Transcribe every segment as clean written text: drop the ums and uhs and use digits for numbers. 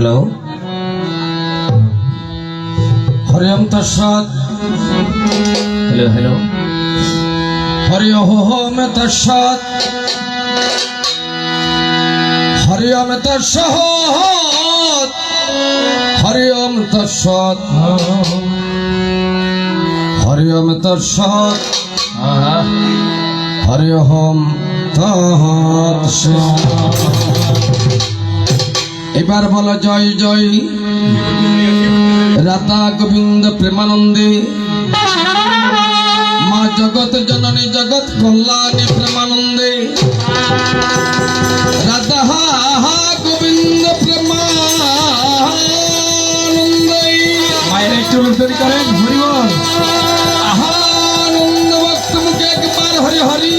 Hello Hari ओम तत्सत् hello hello Hari ओम तत्सत् हरि ओम तत्सत् हरि ओम तत्सत् हरि ओम तत्सत् हरि ओम এবার বলো জয় জয় রাধা গোবিন্দ প্রেমানন্দে মা জগৎ জননী জগৎ কল্যাণী প্রেমানন্দে রাধা গোবিন্দ প্রেমানন্দে মায়ের একটু তৈরি করেন হরি বল আনন্দ ভক্ত মুখে একবার হরি হরি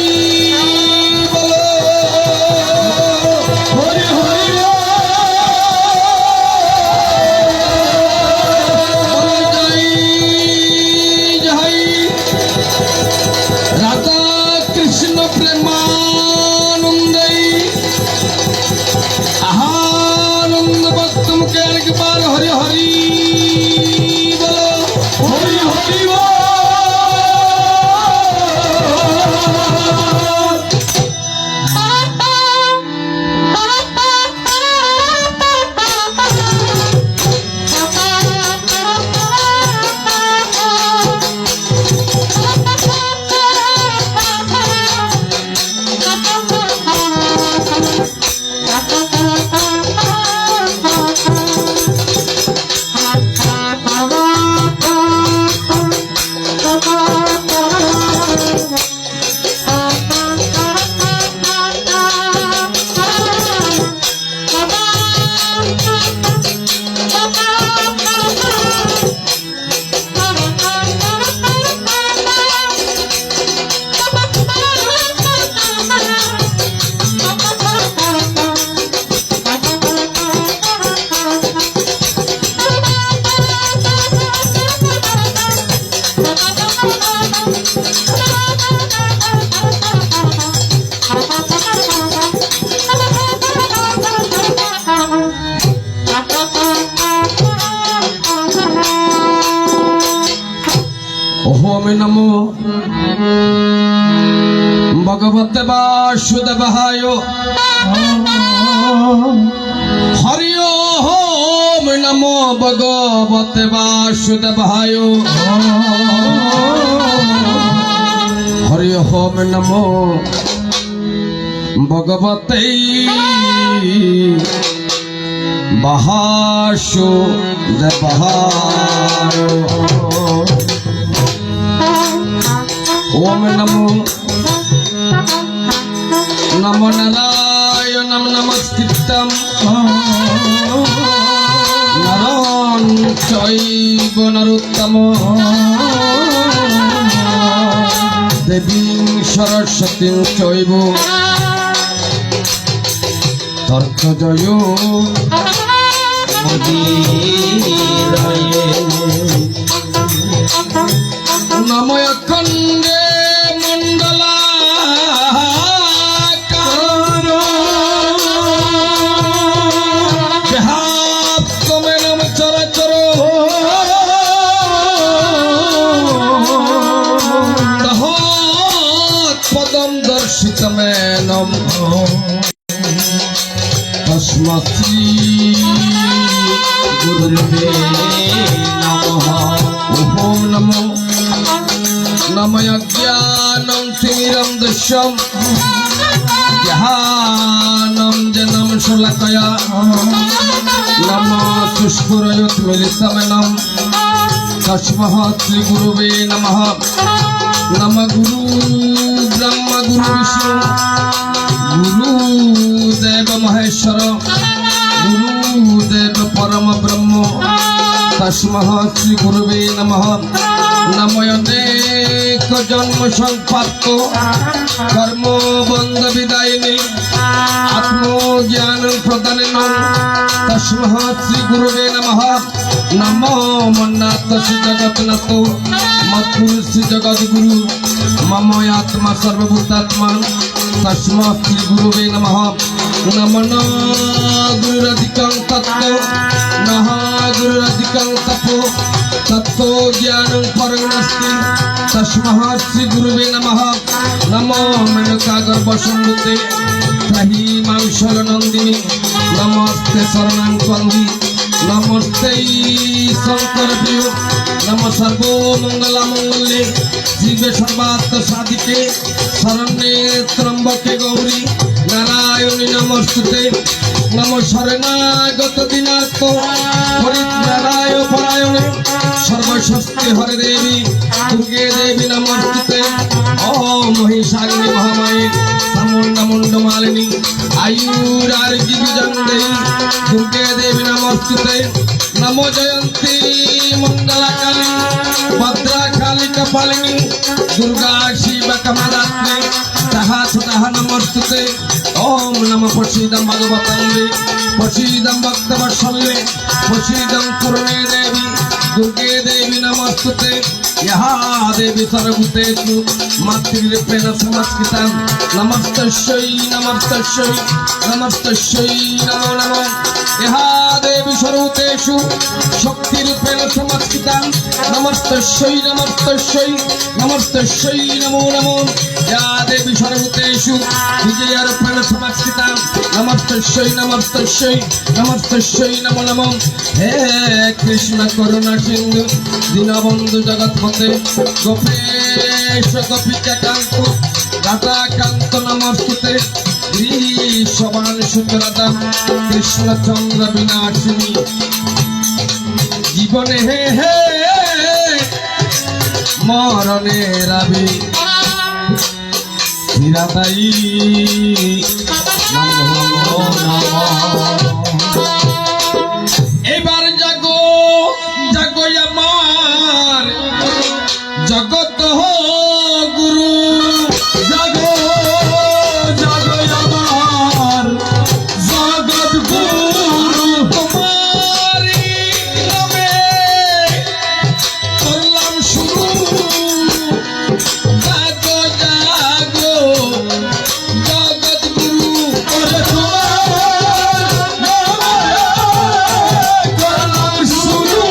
नमो भगवते वासुदेवाय हरि ओम नमो भगवते वासुदेवाय हरि ओम नमो भगवते वासुदेवाय ओम नमो नमो नारायणं नमस्कृतं नरं चैव नरोत्तमं देवीं सरस्वतीं चैव तर्कजयो मुदीरये नमो अखण्डे दर्शितमेनं तस्मात् श्री गुरुदेवे नमः ओम नमो नमः ज्ञानं तिमिरन्धस्य ज्ञानं जनं शलाकया नमः सुस्फुरयोत्मिलितमेनं तस्मात् श्री गुरुवे नमः नमः गुरु ब्रह्म गुरु विष्णु गुरुदेव महेश्वर गुरुदेव परम ब्रह्म तस्मात् श्री गुरुवे नमः नमो अनेक जन्म संपाप्त कर्म बंध विदायिनी आत्मज्ञान प्रदानेन तस्मात् श्री गुरुवे नमः नमो मन्नाथ श्री जगन्नाथ मत्पुरुष श्री जगद्गुरु मम आत्मा सर्वभूतात्मा तस्मात् श्री गुरुवे नमः नमो गुरुरधिकं तत्तो नः गुरुरधिकं तपो तत्तो ज्ञानं परमस्ति तस्मात् श्री गुरुवे नमः नमो मेनका गर्भसंभूते त्राहि मां शरणनन्दिनी नमस्ते शरणं कन्दी नमस्ते शंकर प्रिय नम सर्वो मंगला मंगल्ये शिवे सर्वार्थ साधिके शरण्ये त्र्यंबके गौरी नारायणी नमस्ते नम शरणागत दिनाथ परित्राणाय परायणे सर्वशक्ति हरे देवी दुर्गे देवी नमस्ते ओम महिषाग्नि महामाये चामुंडा मुंडमालिनी आयुरारोग्य विजंदे दुर्गे देवी नमस्ते नमो जयंती मंगलाकाली भद्राकाली कपालिनी दुर्गा शिव कमलात्मे तहा सतः नमस्ते ओम नमः प्रसीदं भगवतंगे प्रसीदं भक्तवत्सले प्रसीदं करुणे देवी दुर्गे देवी नमस्ते यहा देवी सर्वभूतेषु मातृरूपेण संस्कृता नमस्तस्यै नमस्तस्यै नमस्तस्यै नमो नमः यहा देवी सर्वभूतेषु शक्तिरूपेण संस्कृता नमस्तस्यै नमस्तस्यै नमस्तस्यै नमो नमः या देवी सर्वभूतेषु विजयरूपेण संस्कृता नमस्तस्यै नमस्तस्यै नमस्तस्यै नमो नमः हे कृष्ण करुणा सिंधु दीनबंधु जगत्पते गोपेश गोपिका कांत राधा कांत नमस्ते वृषभान सुतराधा कृष्ण चंद्र विनाशिनी जीवने हे हे मरणे रवि धीराताई नमो नमः एबार जागो जागो আমার জগত গুরু জাগো জাগো আমার জগৎ গুরু তোমারি নামে করলাম শুরু জাগো জাগো জগৎ গুরু ওরে তোমার নামে করলাম শুরু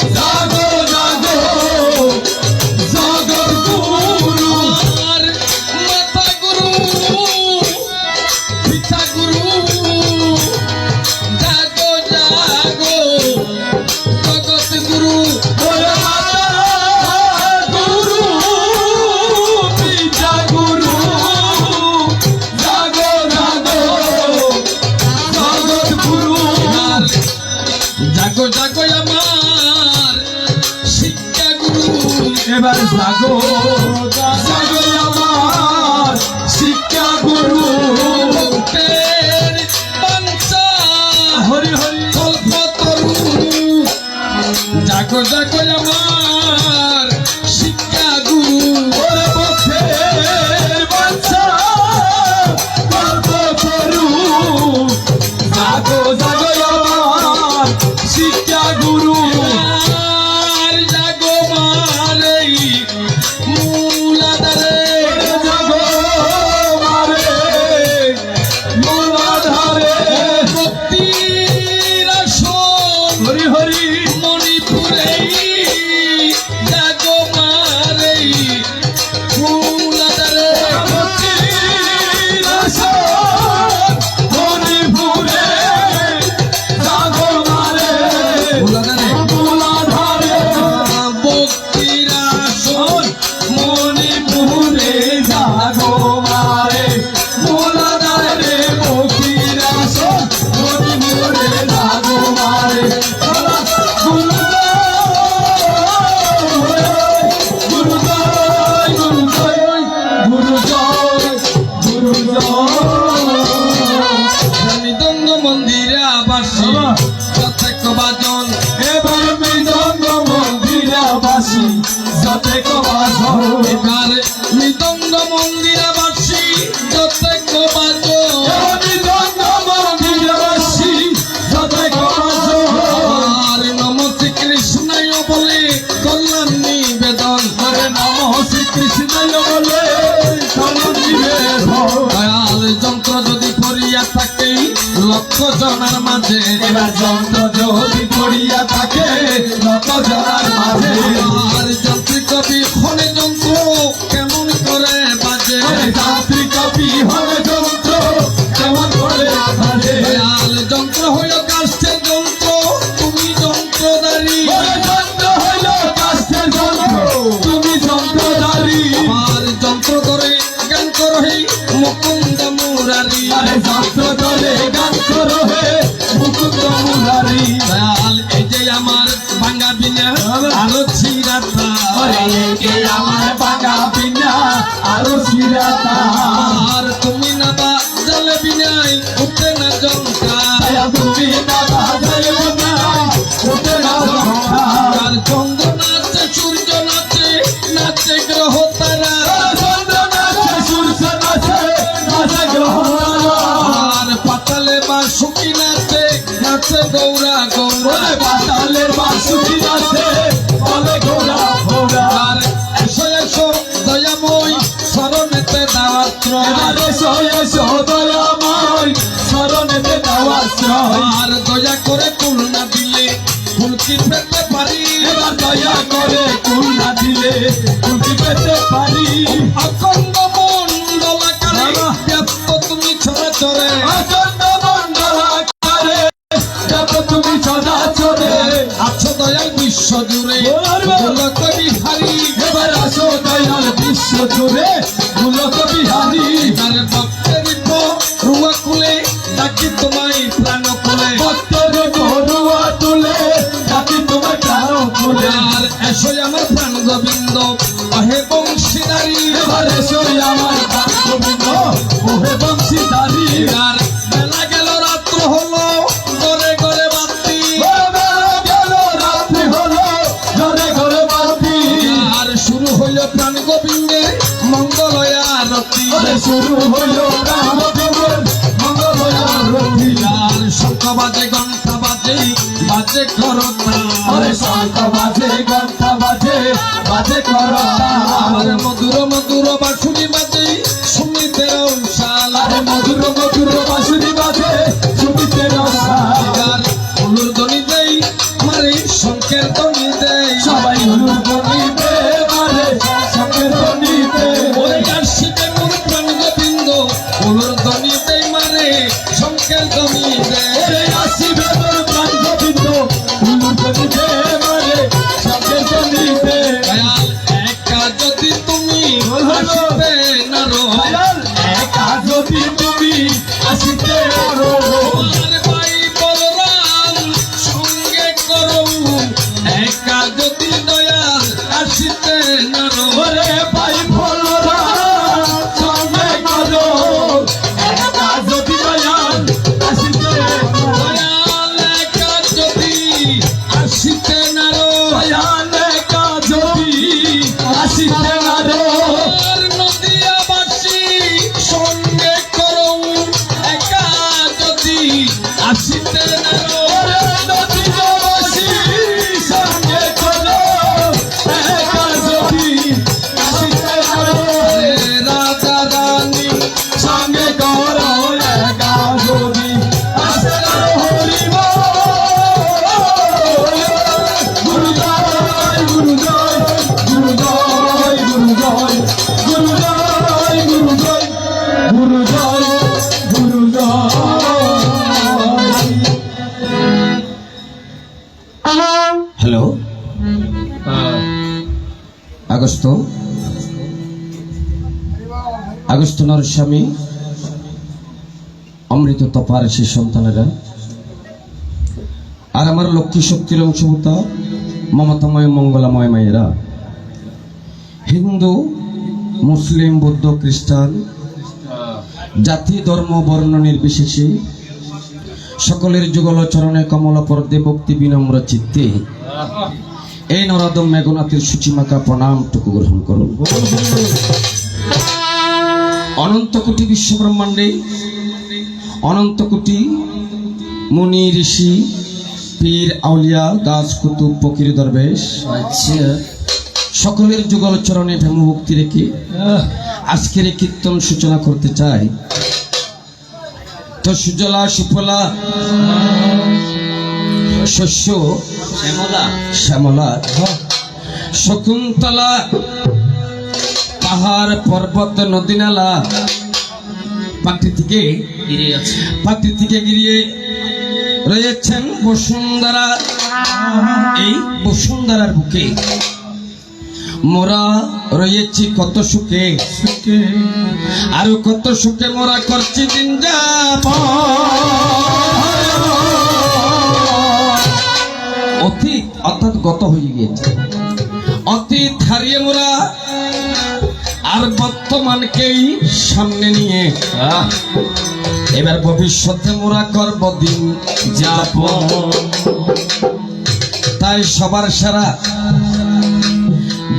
জাগো জাগো জগৎ গুরু আর মাতা গুরু পিতা গুরু জাগো জাগো জগৎ গুরু ওরে মাতা গুরু পিতা গুরু জাগো জাগো জগৎ গুরু জাগো জাগো আমার শিক্ষা গুরু এবার জাগো জাগো আমার শিক্ষা গুরু ভক্তের বাঞ্ছা হরি হরি কল্পতরু জাগো জাগো আমার শিক্ষা গুরু ওরে ভক্তের বাঞ্ছা কল্পতরু জাগো জাগো আমার শিক্ষা গুরু আর জাগো মারেই মূলাধারে জাগো মারে মূলাধারে ভক্তির আসন হরি হরি মণিপুরেই জাগো মারেই মূলাধারে ভক্তির আসন মণিপুরে জাগো মারে মূলাধারে মূলাধারে ভক্তির আসন মণিপুরে জাগো মারে মূলাধারে ভক্তির আসন মণিপুরে জাগো মারে গুরুজয় গুরুজয় গুরুজয় গুরুজয় মৃদঙ্গ মন্দিরে আবাসী যথেক বাজন এবার মৃদঙ্গ মন্দিরে আবাসী যথেক বাজন এবার মৃদঙ্গ মন্দিরে আবাসী যথেক বাজন মৃদঙ্গ মন্দিরে আবাসী যথেক বাজন আর নম শ্রী কৃষ্ণায় বলে কল্যাণ নিবেদন আরে নম শ্রী কৃষ্ণায় বলে কল্যাণ নিবেদন লক্ষ জনার মাঝে এবার যন্ত্র যদি পড়িয়া থাকে লক্ষ জনার মাঝে আর যান্ত্রিক বিক্ষণে যন্ত্র কেমন করে বাজে যান্ত্রিক বিহনে যন্ত্র কেমন করে বাজে দয়াল যন্ত্র হইল কাষ্ঠের যন্ত্র তুমি যন্ত্রধারী যন্ত্র হইল কাষ্ঠের যন্ত্র তুমি যন্ত্রধারী আর যন্ত্র করে গান করহি মুকুন্দ মুরারি আরে যন্ত্র ধরে গান করো হে মুকুন্দ মুরারি দয়াল এই যে আমার ভাঙা বিনা আরো ছিড়াতা আরে একে আমার বাগা বিনা আরো শিরাতা আর তুমি না বা জলে বিনাই উঠে না জঙ্কা তুমি না বাজালে না ওতে না সংখ্যা আর চন্দ্র নাচে সূর্য নাচে নাচে গ্রহ তারা চন্দ্র নাচে সূর্য নাচে নাচে গ্রহ আর পাতালে বা সুখী নাচে নাচে গৌরা গৌরা ওরে পাতালের বাঁশুকি নাচে বলে ঘোড়া ঘোড়া আর এসো এসো দয়াময় শরণেতে দাওয়াত্র এবার এসো এসো দয়াময় শরণেতে দাওয়াশ্রয় আর দয়া করে কুল না দিলে ফুলকি ফেলতে পারি এবার দয়া করে কুল না দিলে কুলকি পেতে পারি অখণ্ড মণ্ডলাকারে ব্যস্ত তুমি ছড়া চরে আচন্দ মণ্ডলাকারে যত তুমি সদা চলে আছো দয়াল বিশ্ব জুড়ে গোলক বিহারী এবার আসো দয়াল বিশ্ব জুড়ে মূলত বিহারী আর ভক্তের রুয়া খুলে ডাকি তোমায় প্রাণ খুলে ভক্তের বড়ুয়া তুলে ডাকি তোমার প্রাণ খুলে আর এসো আমার প্রাণ গোবিন্দ অহে বংশীদারি এবার এসো আমার প্রাণ গোবিন্দ ওহে বংশীধারী আর বেলা গেল রাত্র হলো গড়ে গড়ে বাতি গেল রাত্রি হলো ঘরে ঘরে বাতি আর শুরু হইল প্রাণ গোবিন্দে মঙ্গলয় আরতি ওরে শুরু হইল প্রাণ গোবিন্দের মঙ্গলয়ার রতি আর শঙ্খ বাজে ঘন্টা বাজে বাজে করতা ওরে শঙ্খ বাজে ঘন্টা বাজে বাজে করতা আর মধুর মধুর বাঁশুরি বাজে সুমিতের শাল আরে মধুর মধুর বাঁশুরি বাজে সুমিতে রসাল আর ফুলুর ধ্বনি দেই মারে শঙ্কের ধ্বনি দেই সবাই হুলুর গনিতে মারে শঙ্কের গনিতে ওই আসিবে মোর প্রাণ গোবিন্দ ফুলুর ধ্বনি দেই মারে শঙ্কের ধ্বনি দেই ওরে আসিবে মোর প্রাণ গোবিন্দ হুলুর গনিতে মারে শঙ্কের গনিতে দয়াল একা যদি তুমি আসিবে না রো দয়াল একা যদি তুমি আসিতে পারো তোমার ভাই বলরাম সঙ্গে করো একা যদি দয়াল আসিতে না রো ওরে ভাই বলরা সঙ্গে করো একা যদি দয়াল আসিতে পারো দয়াল একা যদি আসিতে না রো দয়াল একা যদি আসিতে পারো আর নদিয়াবাসী সঙ্গে করো একা যদি আসিতে না রো ওরে নদীবাসী সঙ্গে করো একা যদি আসিতে পারো রাজা রানী সঙ্গে করো একা যদি আসে হরি গুরু জয় গুরু জয় গুরু জয় গুরু জয় গুরু জয় গুরু জয় গুরু জয় গুরু জয় হ্যালো আগস্ত আগস্ত নরস্বামী অমৃত তপার সে সন্তানেরা আর আমার লক্ষ্মী শক্তির অংশভূতা মমতাময় মঙ্গলাময় মায়েরা হিন্দু মুসলিম বৌদ্ধ খ্রিস্টান জাতি ধর্ম বর্ণ নির্বিশেষে সকলের যুগল চরণে কমল পর্দে ভক্তি বিনম্র চিত্তে এই নরাদম মেঘনাথের সূচিমাকা প্রণামটুকু গ্রহণ করুন। অনন্ত কোটি বিশ্ব ব্রহ্মাণ্ডে অনন্ত কোটি মুনি ঋষি পীর আউলিয়া গাছ কুতুব ফকির দরবেশ সকলের যুগল চরণে ভেমভক্তি রেখে আজকের এই কীর্তন সূচনা করতে চাই। তো সুজলা সুফলা শস্য শ্যামলা শ্যামলা শকুন্তলা পাহাড় পর্বত নদী নালা প্রাকৃতিকে গিরিয়ে রয়েছেন বসুন্ধরা। এই বসুন্ধরার বুকে মোরা রয়েছি কত সুখে, আরো কত সুখে মোরা করছি দিন যাপন। অতীত অর্থাৎ গত হয়ে গিয়েছে, অতীত হারিয়ে মোরা আর বর্তমানকেই সামনে নিয়ে এবার ভবিষ্যতে মোরা করব দিন যাপন। তাই সবার সেরা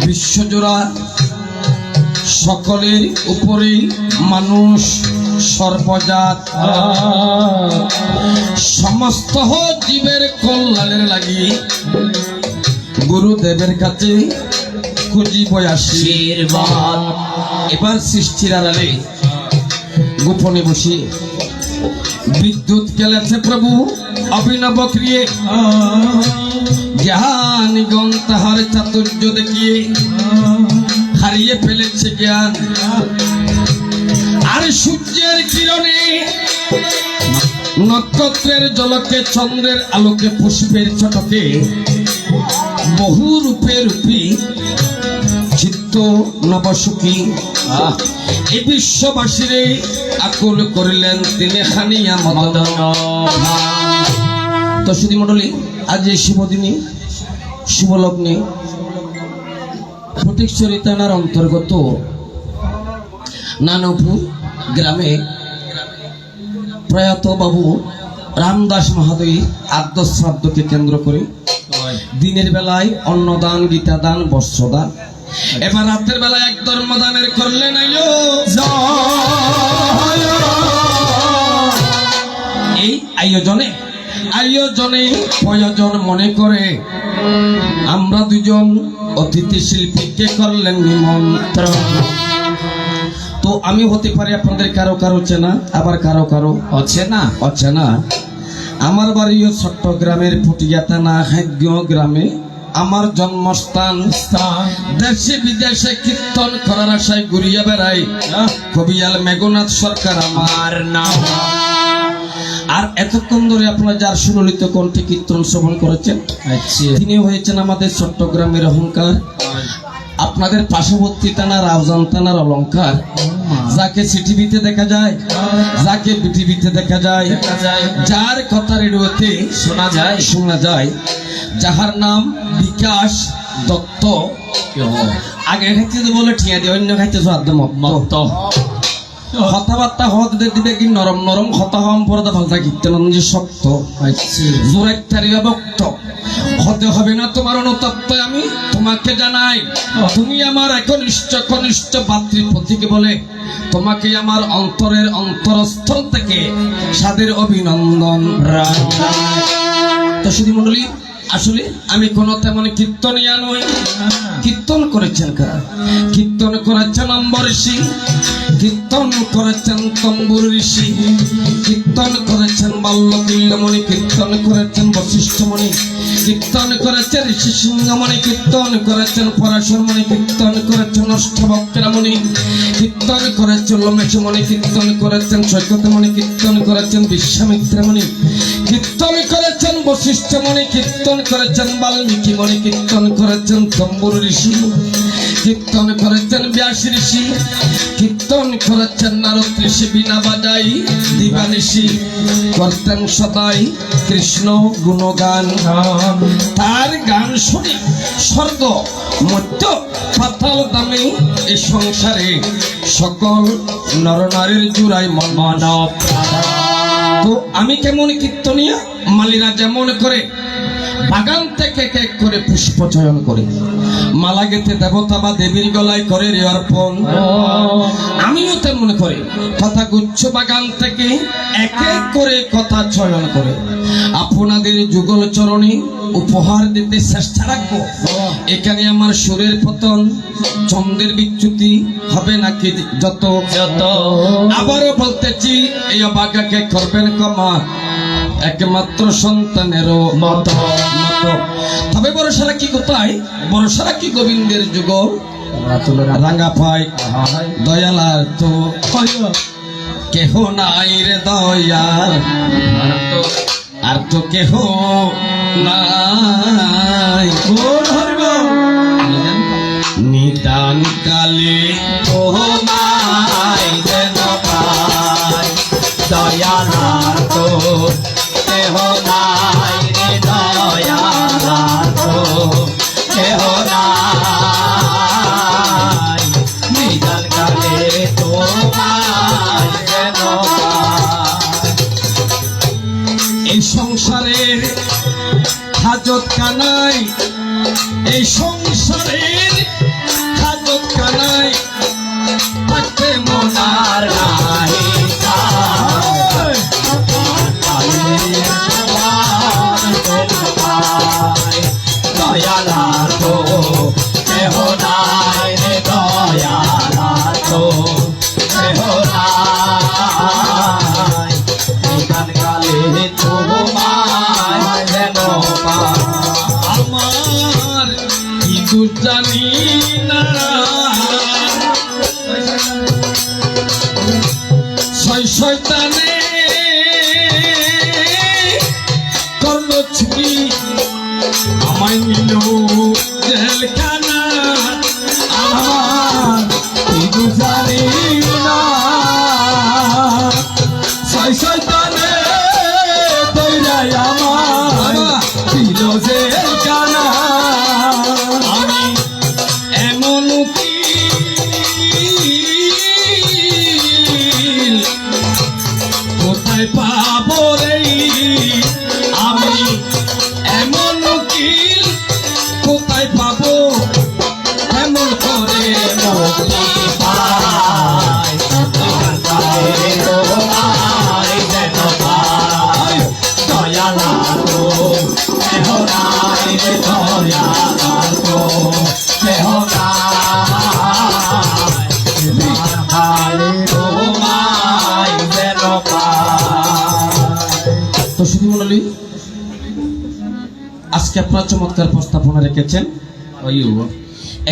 বিশ্বজোড়া সকলের উপরেই মানুষ সর্বজাত সমস্ত জীবের কল্যাণের লাগি গুরুদেবের কাছে খুঁজিব আশীর্বাদ। এবার সৃষ্টির আড়ালে গোপনে বসে বিদ্যুৎ গেলেছে প্রভু অভিনব ক্রিয়ে, জ্ঞানীগণ তাহার চাতুর্য দেখিয়ে হারিয়ে ফেলেছে জ্ঞান। আর সূর্যের কিরণে নক্ষত্রের জলকে চন্দ্রের আলোকে পুষ্পের চটকে বহু রূপে রূপী চিত্ত নবসুখী এই বিশ্ববাসীরে আকুল করিলেন তিনি খানিয়া মদন। তো সুধী মণ্ডলী, আজ এই শুভদিনী শুভলগ্নে ফটিকছড়ি থানার অন্তর্গত নানপুর গ্রামে প্রয়াত বাবু রামদাস মহাদয়ীর আদ্যশ্রাদ্ধকে কেন্দ্র করে দিনের বেলায় অন্নদান, গীতাদান, বস্ত্রদান, এবার রাতের বেলায় এক ধর্মদানের করলেন এই আয়োজনে প্রয়োজন মনে করে আমরা দুজন অতিথি শিল্পীকে করলেন নিমন্ত্রণ। তো আমি হতে পারি আপনাদের কারো কারো চেনা, আবার কারো কারো অচেনা। আমার বাড়িও চট্টগ্রামের পুটিয়া থানা হাগ্য গ্রামে, আমার জন্মস্থান। দেশে বিদেশে কীর্তন করার আশায় ঘুরিয়া বেড়াই কবিয়াল মেঘনাথ সরকার আমার নাম। আর এতক্ষণ ধরে আপনারা যার সুললিত কণ্ঠে কীর্তন শ্রবণ করেছেন তিনি হয়েছেন আমাদের চট্টগ্রামের অহংকার, আপনাদের পার্শ্ববর্তী থানা রাউজান থানার অলংকার, যাকে সিটিভিতে দেখা যায়, যাকে বিটিভিতে দেখা যায়, যার কথা রেডিওতে শোনা যায়, যাহার নাম বিকাশ দত্ত। আগে খাইতে বলে ঠিয়া দিয়ে অন্য খাইতে মত কথাবার্তা হতে দিবে কি নরম নরম কথা হম পরদা ফালতা কীর্তন যে শক্ত জোরাইতারিবা বক্ত হতে হবে না তোমার অনুতপ্ত। আমি তোমাকে জানাই তুমি আমার কনিষ্ঠ ভাতৃপ্রতীক বলে তোমাকে আমার অন্তরের অন্তরস্থল থেকে সাদের অভিনন্দন। তো সুধী মণ্ডলী, আসলে আমি কোনো তেমন কীর্তনিয়া নই। কীর্তন করেছেন কারা? কীর্তন করেছেন অম্বরীষী, কীর্তন করেছেন তম্বুর ঋষি, কীর্তন করেছেন বাল্যকিল্যমণি, কীর্তন করেছেন বশিষ্ঠমণি, কীর্তন করেছেন ঋষি সিংহমণি, কীর্তন করেছেন পরাশরমণি, কীর্তন করেছেন অষ্টভক্তমণি, কীর্তন করেছেন লোমেশমণি, কীর্তন করেছেন সৈকতমণি, কীর্তন করেছেন বিশ্বামিত্রমণি, কীর্তন করেছেন বশিষ্ঠমণি, কীর্তন করেছেন বাল্মীকি মণি, কীর্তন করেছেন তম্বুর ঋষি, কীর্তন করেছেন ব্যাস ঋষি, কীর্তন করেছেন নারদ ঋষি। বিনা বাজাই দিবানিশি করতেন সদাই কৃষ্ণ গুণগান। তার গান শুনে স্বর্গ মধ্য পাতাল দামে এই সংসারে সকল নরনারীর জুড়াই মানব। তো আমি কেমন কীর্তনিয়া? মালিরা যেমন করে বাগান থেকে কেক করে পুষ্প চয়ন করে মালা গেতে দেবতা বা দেবীর গলায় করে রে অর্পণ, আমিও তেমন করে কথা গুচ্ছ বাগান থেকে এক এক করে কথা চয়ন করে আপনাদের যুগল চরণে উপহার দিতে চেষ্টা রাখবো। এখানে আমার সুরের পতন, ছন্দের বিচ্যুতি হবে নাকি যত যত আবারও বলতেছি এই অবাগাকে করবেন ক্ষমা একমাত্র সন্তানেরও মতো তবে বড়সারা কি কোথায়, বড়সারা কি গোবিন্দের যুগ রাঙ্গা পাই দয়ালার তো কেহ নাই রে দয়াল, আর তো কেহ নাই নিদান কালে তোমায় যেন পাই দয়ালার তো কেহ নাই রে দয়ালার তো কেহ নাই নিদান কালে তোমায় যেন পাই এই সংসারের হাজত কানাই, এই সংসারের হাজত কানাই থাকতে মনার নাহি দয়ালার তো কেহ নাই রে দয়ালার তো কেহ নাই নিদান কালে তোমায় যেন পাই আমার কি দূর জানি না শয়তানে করলো ছুটি আমায় নিল জেলখানা আমার কিছু জানি না শয়তানে দৌড়াই আমার দিল যে কানা আমি এমন কি কোথায় পাবো রে, আমি এমন উকিল কোথায় পাবো এমন করে মুক্তি পাই দয়ালার তোমায় যেন পাই দয়ালার তো কেহ নাই রে দয়ালার তো কেহ নাই তোমায় যেন পাই তো শুধু মন্ডলী আজকে আপনারা চমৎকার প্রস্তাবনা রেখেছেন।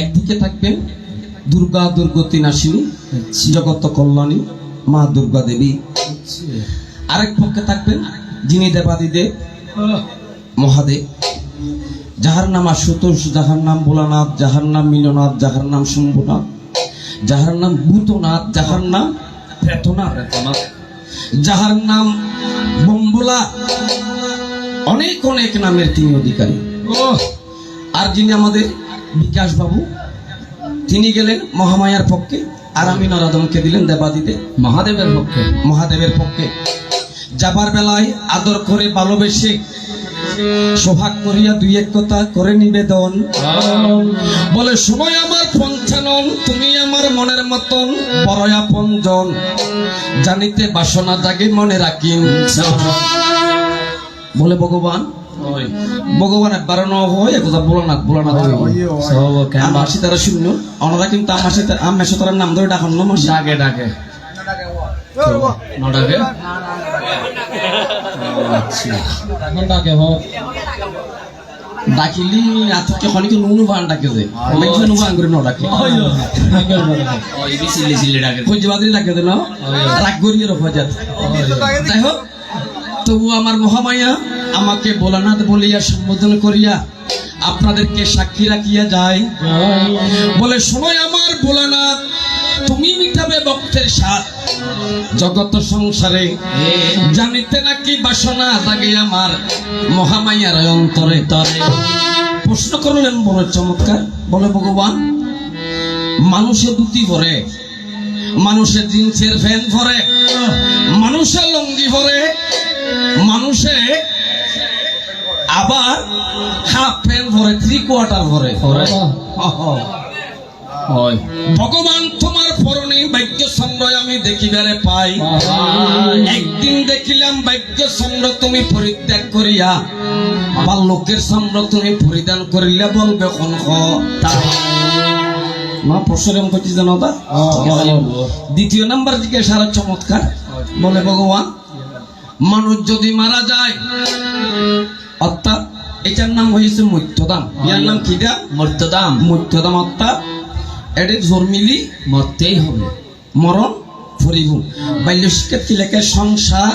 একদিকে থাকবেন দুর্গা দুর্গতি নাশিনী জগত কল্যাণী মা দুর্গা দেবী, আরেক পক্ষে থাকবেন যিনি দেবাদিদেব মহাদেব, যাহার নাম আশুতোষ, যাহার নাম ভোলানাথ, যাহার নাম মিলনাথ, যাহার নাম শম্ভুনাথ, যাহার নাম ভূতনাথ, যাহার নাম প্রেতনাথ, যাহার নাম বম্বুলা, অনেক অনেক নামের তিনি অধিকারী। আর যিনি আমাদের বিকাশ বাবু, তিনি গেলেন মহামায়ার পক্ষে, আর আমি নরাদমকে দিলেন দেবাদিতে মহাদেবের পক্ষে মহাদেবের পক্ষে। যাবার বেলায় আদর করে ভালোবেসে সোহাগ করিয়া দুই এক কথা করে নিবেদন, বলে সময় আমার পঞ্চানন, তুমি আমার মনের মতন বড় আপনজন, জানিতে বাসনা জাগে মনে রাখিন। বলে ভগবান ভগবানের বারণ হয় একথা ভোলানাথ ভোলানাথ মাসি তারা শূন্য ওনারা কিন্তু আমার সাথে তার নাম ধরে ডাকান মাসি ডাকে ডাকে ডাকে এখন ডাকে ডাকিলি আজকে খনিকে নুনু বান ডাকে যে নুনু বান করে ন ডাকে ফৌজিবাদি ডাকে দে না রাগ করিয়ে রফা যাত। যাই হোক, তবু আমার মহামায়া আমাকে ভোলানাথ বলিয়া সম্বোধন করিয়া আপনাদেরকে সাক্ষী রাখিয়া যায়, বলে সময় আমার ভোলানাথ, তুমি মিটাবে ভক্তের স্বাদ জগত সংসারে, জানিতে নাকি বাসনা জাগে আমার মহামায়ার অন্তরে তরে। প্রশ্ন করলেন বড় চমৎকার, বলে ভগবান মানুষে দুটি ভরে, মানুষের জিন্সের ফ্যান ভরে, মানুষের লঙ্গি ভরে, মানুষে আবার হাফ প্যান্ট ভরে, থ্রি কোয়ার্টার ভরে। ভগবান তোমার পরনে ভাগ্য চন্দ্র আমি দেখিবারে পাই। একদিন দেখিলাম ভাগ্য চন্দ্র তুমি পরিত্যাগ করিয়া বা লোকের চন্দ্র তুমি পরিধান করিলে বলবে কোন মা প্রশ্ন করছি জানো তা। দ্বিতীয় নাম্বার দিকে সারা চমৎকার বলে ভগবান মানুষ যদি মারা যায় অর্থাৎ এটার নাম হয়েছে মৃত্যুদাম। ইয়ার নাম কিটা? মর্তদাম। মৃত্যুদাম অর্থাৎ এটা জোর মিলি মরতেই হবে, মরণ ফুরিব। বাল্য শিক্ষার্থী লেখে সংসার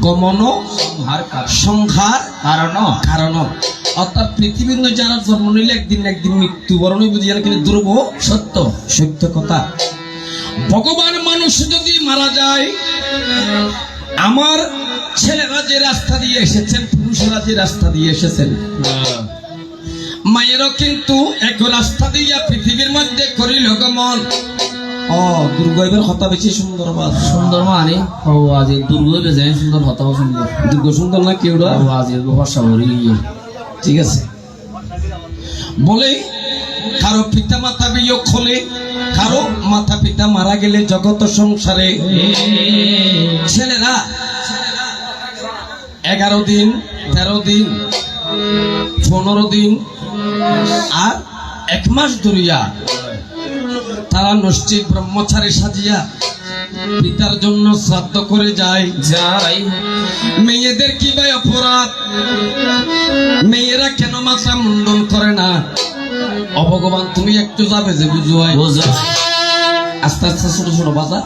গমন সংহার কারণ অর্থাৎ পৃথিবীর যারা জন্ম নিলে একদিন না একদিন মৃত্যুবরণ বুঝি কিন্তু দুর্ব সত্য সত্য কথা। ভগবান মানুষ যদি মারা যায় আমার ছেলেরা যে রাস্তা দিয়ে এসেছেন পুরুষেরা যে রাস্তা দিয়ে এসেছেন মায়েরও কিন্তু এক রাস্তা দিয়ে পৃথিবীর মধ্যে করিল গমন। ও দুর্গের কথা বেশি সুন্দর বাদ সুন্দর মানে ও আজ দুর্গ বেজে সুন্দর হতা সুন্দর দুর্গ সুন্দর না কেউ আজ ভাষা ভরি ঠিক আছে বলে কারো পিতা মাতা বিয়োগ হলে কারো মাতা পিতা মারা গেলে জগৎ সংসারে ছেলেরা 11 দিন 13 দিন 15 দিন আর 1 মাস ধরিয়া তারা নষ্টিক ব্রহ্মচারী সাজিয়া পিতার জন্য শ্রাদ্ধ করে যায়। মেয়েদের কি ভাই অপরাধ? মেয়েরা কেন মাথা মুন্ডন করে না? অভগবান তুমি একটু যাবে যে বুঝুয়াই আস্তে আস্তে ছোট ছোট বাজা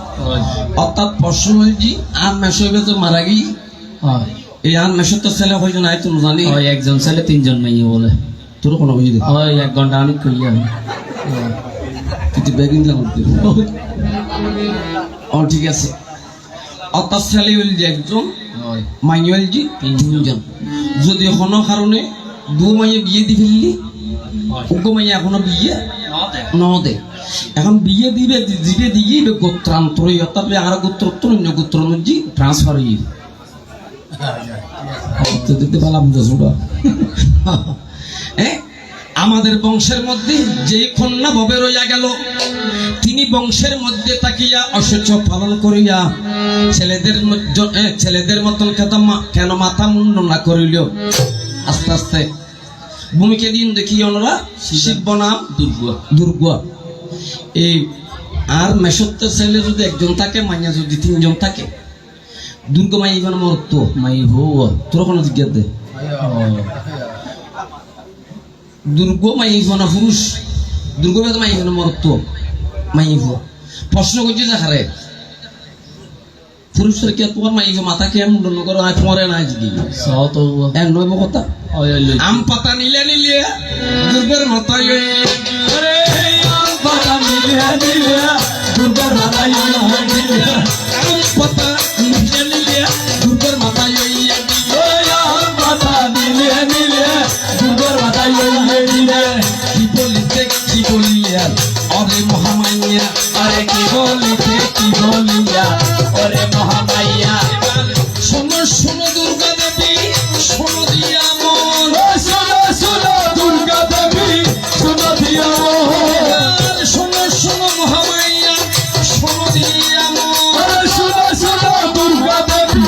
অর্থাৎ পরশুজি আর মেশবে তো মারা গিয়ে এই আর মেশর তো ছেলে হয়েছে না তুমি জানি একজন ছেলে 3 জন মেয়ে বলে তোর কোনো বুঝি 1 ঘন্টা অনেক করি আমি তুই বেগিন করতে ঠিক আছে অর্থাৎ ছেলে হইল যে একজন মাই হইল যে 3 জন। যদি কোনো কারণে 2 মাইয়ে বিয়ে দি ফেললি উগ্র মাইয়া এখনো বিয়ে ন দে এখন বিয়ে দিবে দিবে দিয়ে গোত্রান্তর অর্থাৎ আর গোত্রোত্তর অন্য গোত্র অনুযায়ী ট্রান্সফার হয়ে দিতে পারলাম আমাদের বংশের মধ্যে যে কন্যা ভবে রইয়া গেল তিনি বংশের মধ্যে তাকিয়া অসহ্য পালন করিয়া ছেলেদের মতন কেন মাথা মুন্ডন না করিল আস্তে আস্তে ভূমিকে দিন দেখি ওনারা শিব নাম দুর্গ এই আর মেশত্ব ছেলে যদি একজন থাকে মাইয়া যদি 3 জন থাকে দুর্গ মাই ইবান মরতো মাই হো তোর কোনো জিজ্ঞাসা দে দুর্গ মাই ইবান পুরুষ দুর্গ বেদ মাই ইবান মরতো মাই হো প্রশ্ন করছি যাখারে পুরুষের কে তোমার মাই মাথা কে মুন্ডন করো আয় মরে না যদি সাও তো এক নইব কথা আম পাতা নিলে নিলে দুর্গের মাথায় আরে আম পাতা নিলে নিলে দুর্গের মাথায় আম পাতা নিলে নিলে দুর্গের মাথায় আম পাতা নিলে নিলে দুর্গের মাথায় কি বলিতে কি বলিয়া অরে মহামাইয়া আরে কি বলিতে কি বলিয়া অরে মহামাইয়া শোনো শোনো দুর্গা দেবী শোনো দিয়া মন শোনো শোনো দুর্গা দেবী শোনো দিয়া মন শোনো শোনো মহামাইয়া শোনো দিয়া মন শোনো শোনো দুর্গা দেবী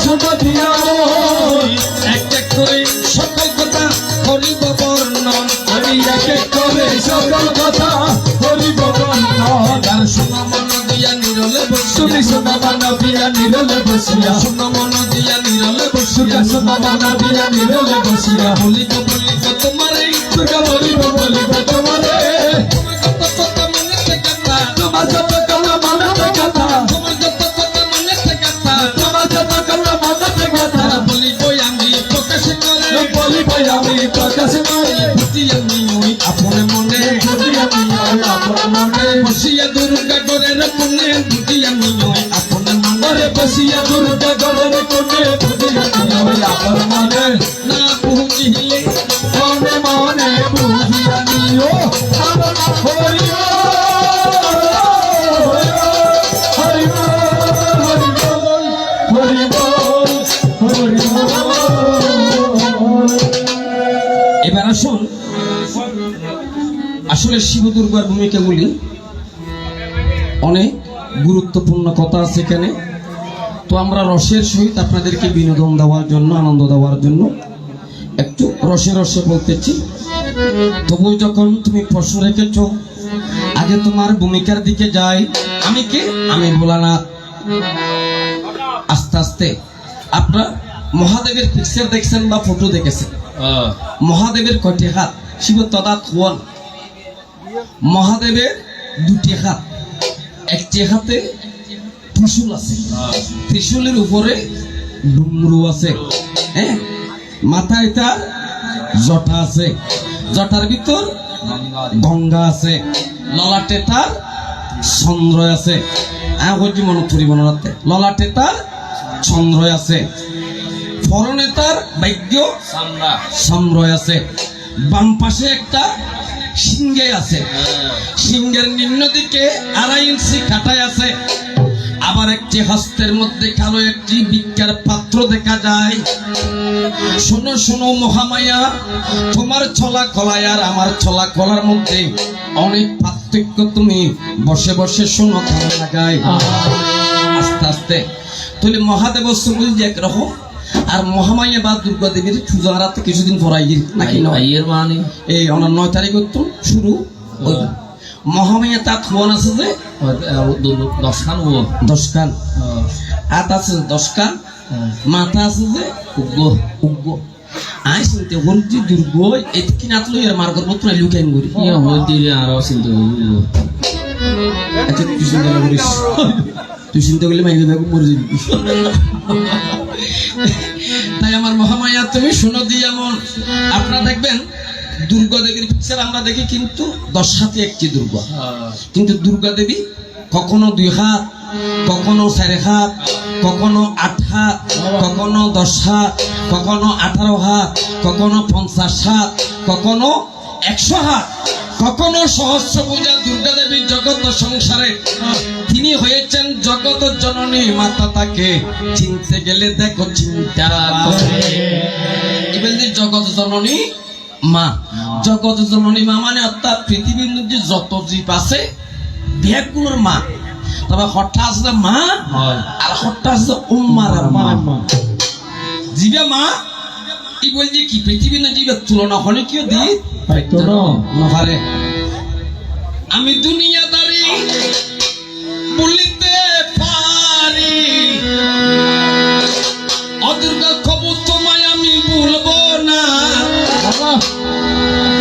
শোনো দিয়া মন এক এক করে সকল কথা করিব বর্ণন আমি এক এক করে সকল কথা করিব বর্ণন শোনো মন দিয়া নিরলে বসুনি শোনো মন দিয়া নিরলে বসিয়া শোনো মন দিয়া নিরলে বসিয়া শোনো মন দিয়া নিরলে বসিয়া বলিব বলিব তোমারে দুর্গা বলিব বলিব তোমারে তোমার যত কথা মনেতে কথা তোমার যত কথা মনেতে কথা তোমার যত কথা মনেতে কথা তোমার যত কথা মনেতে কথা বলিব আমি প্রকাশ করে বলিব আমি প্রকাশ করে বুঝি আমি ওই আপনে মনে বুঝি আমি ওই আপনে মনে বসিয়া দুর্গা করে কোনে বুঝি আমি ওই আপনে মনে বসিয়া দুর্গা করে কোনে বুঝি আমি ওই আপনে মনে না বুঝিলে মনে মনে বুঝি আমি ও আমার হরি হরি হরি হরি এবার আসুন আসলে শিব দুর্গার ভূমিকা বলি অনেক গুরুত্বপূর্ণ কথা আছে এখানে। তো আমরা রসের সহিত আপনাদেরকে বিনোদন দেওয়ার জন্য, আনন্দ দেওয়ার জন্য একটু রসে রসে বলতেছি। তবু যখন তুমি প্রশ্ন রেখেছ, আগে তোমার ভূমিকার দিকে যাই। আমি কে? আমি ভোলানাথ। আস্তে আস্তে আপনার মহাদেবের পিকচার দেখছেন বা ফটো দেখেছেন? মহাদেবের কয়টি হাত? শিব তদাত ওয়ান। মহাদেবের দুটি হাত, একটি হাতে ত্রিশূল আছে, ত্রিশূলের উপরে ডুমরু আছে, হ্যাঁ, মাথায় তার জটা আছে, জটার ভিতর গঙ্গা আছে, ললাটে তার চন্দ্র আছে। মনে করি মনে রাখতে, ললাটে তার চন্দ্র আছে, পরনে তার ভাগ্য চন্দ্র আছে, বাম পাশে একটা সিংহে আছে, সিংহের নিম্ন দিকে 2.5 ইঞ্চি কাটায় আছে। আবার একটি হস্তের মধ্যে কালো একটি ভিক্ষার পাত্র দেখা যায়। শোনো শোনো মহামায়া, তোমার ছলা কলায় আর আমার ছলা কলার মধ্যে অনেক পার্থক্য। তুমি বসে বসে শোনো, কেমন লাগায়। আস্তে আস্তে তাহলে মহাদেব সবুজ একরকম, আর মহামায়া বা দুর্গা দেবীর পূজা হারাতে কিছুদিন পরাই নাকি মানে এই 9 তারিখ তো শুরু। মহামায়া তার খোয়ান আছে যে 10 কান, হাত আছে 10 কান, মাথা আছে যে উগ্র। আই চিন্তা করছি দুর্গ এতকি নাত লই আর মার করবো তুই লুকাইন করি দিলে আর চিন্তা করবি। আচ্ছা তুই চিন্তা করিস, তুই চিন্তা করলে মাইকে দেখো মরে যাবি। তাই আমার মহামায়া তুমি শুনো দি। এমন আপনারা দেখবেন দুর্গা দেবীর পিকচার আমরা দেখি, কিন্তু 10 হাতে একটি দুর্গা, কিন্তু দুর্গা দেবী কখনো 2 হাত, কখনো 4 হাত, কখনো 8 হাত, কখনো 10 হাত, কখনো 18 হাত, কখনো 50 হাত, কখনো 100 হাত, কখনো সহস্রভুজা দুর্গা দেবী জগৎ সংসারে তিনি হয়েছেন জগৎ জননী মাতা। তাকে চিনতে গেলে দেখো চিন্তা করে জগৎ জননী মা। জগৎ জননী মা মানে অর্থাৎ পৃথিবীর মধ্যে যত জীব আছে বিয়াগুলোর মা। তবে হঠাৎ আছে মা আর হঠাৎ আছে উম্মার মা। জীবে মা কি বলছি কি পৃথিবী না জীবের তুলনা হলে কেউ দিই নহারে। আমি দুনিয়াদারি বলিতে পারি, অদুর্গা খবর তোমায় আমি ভুলবো না।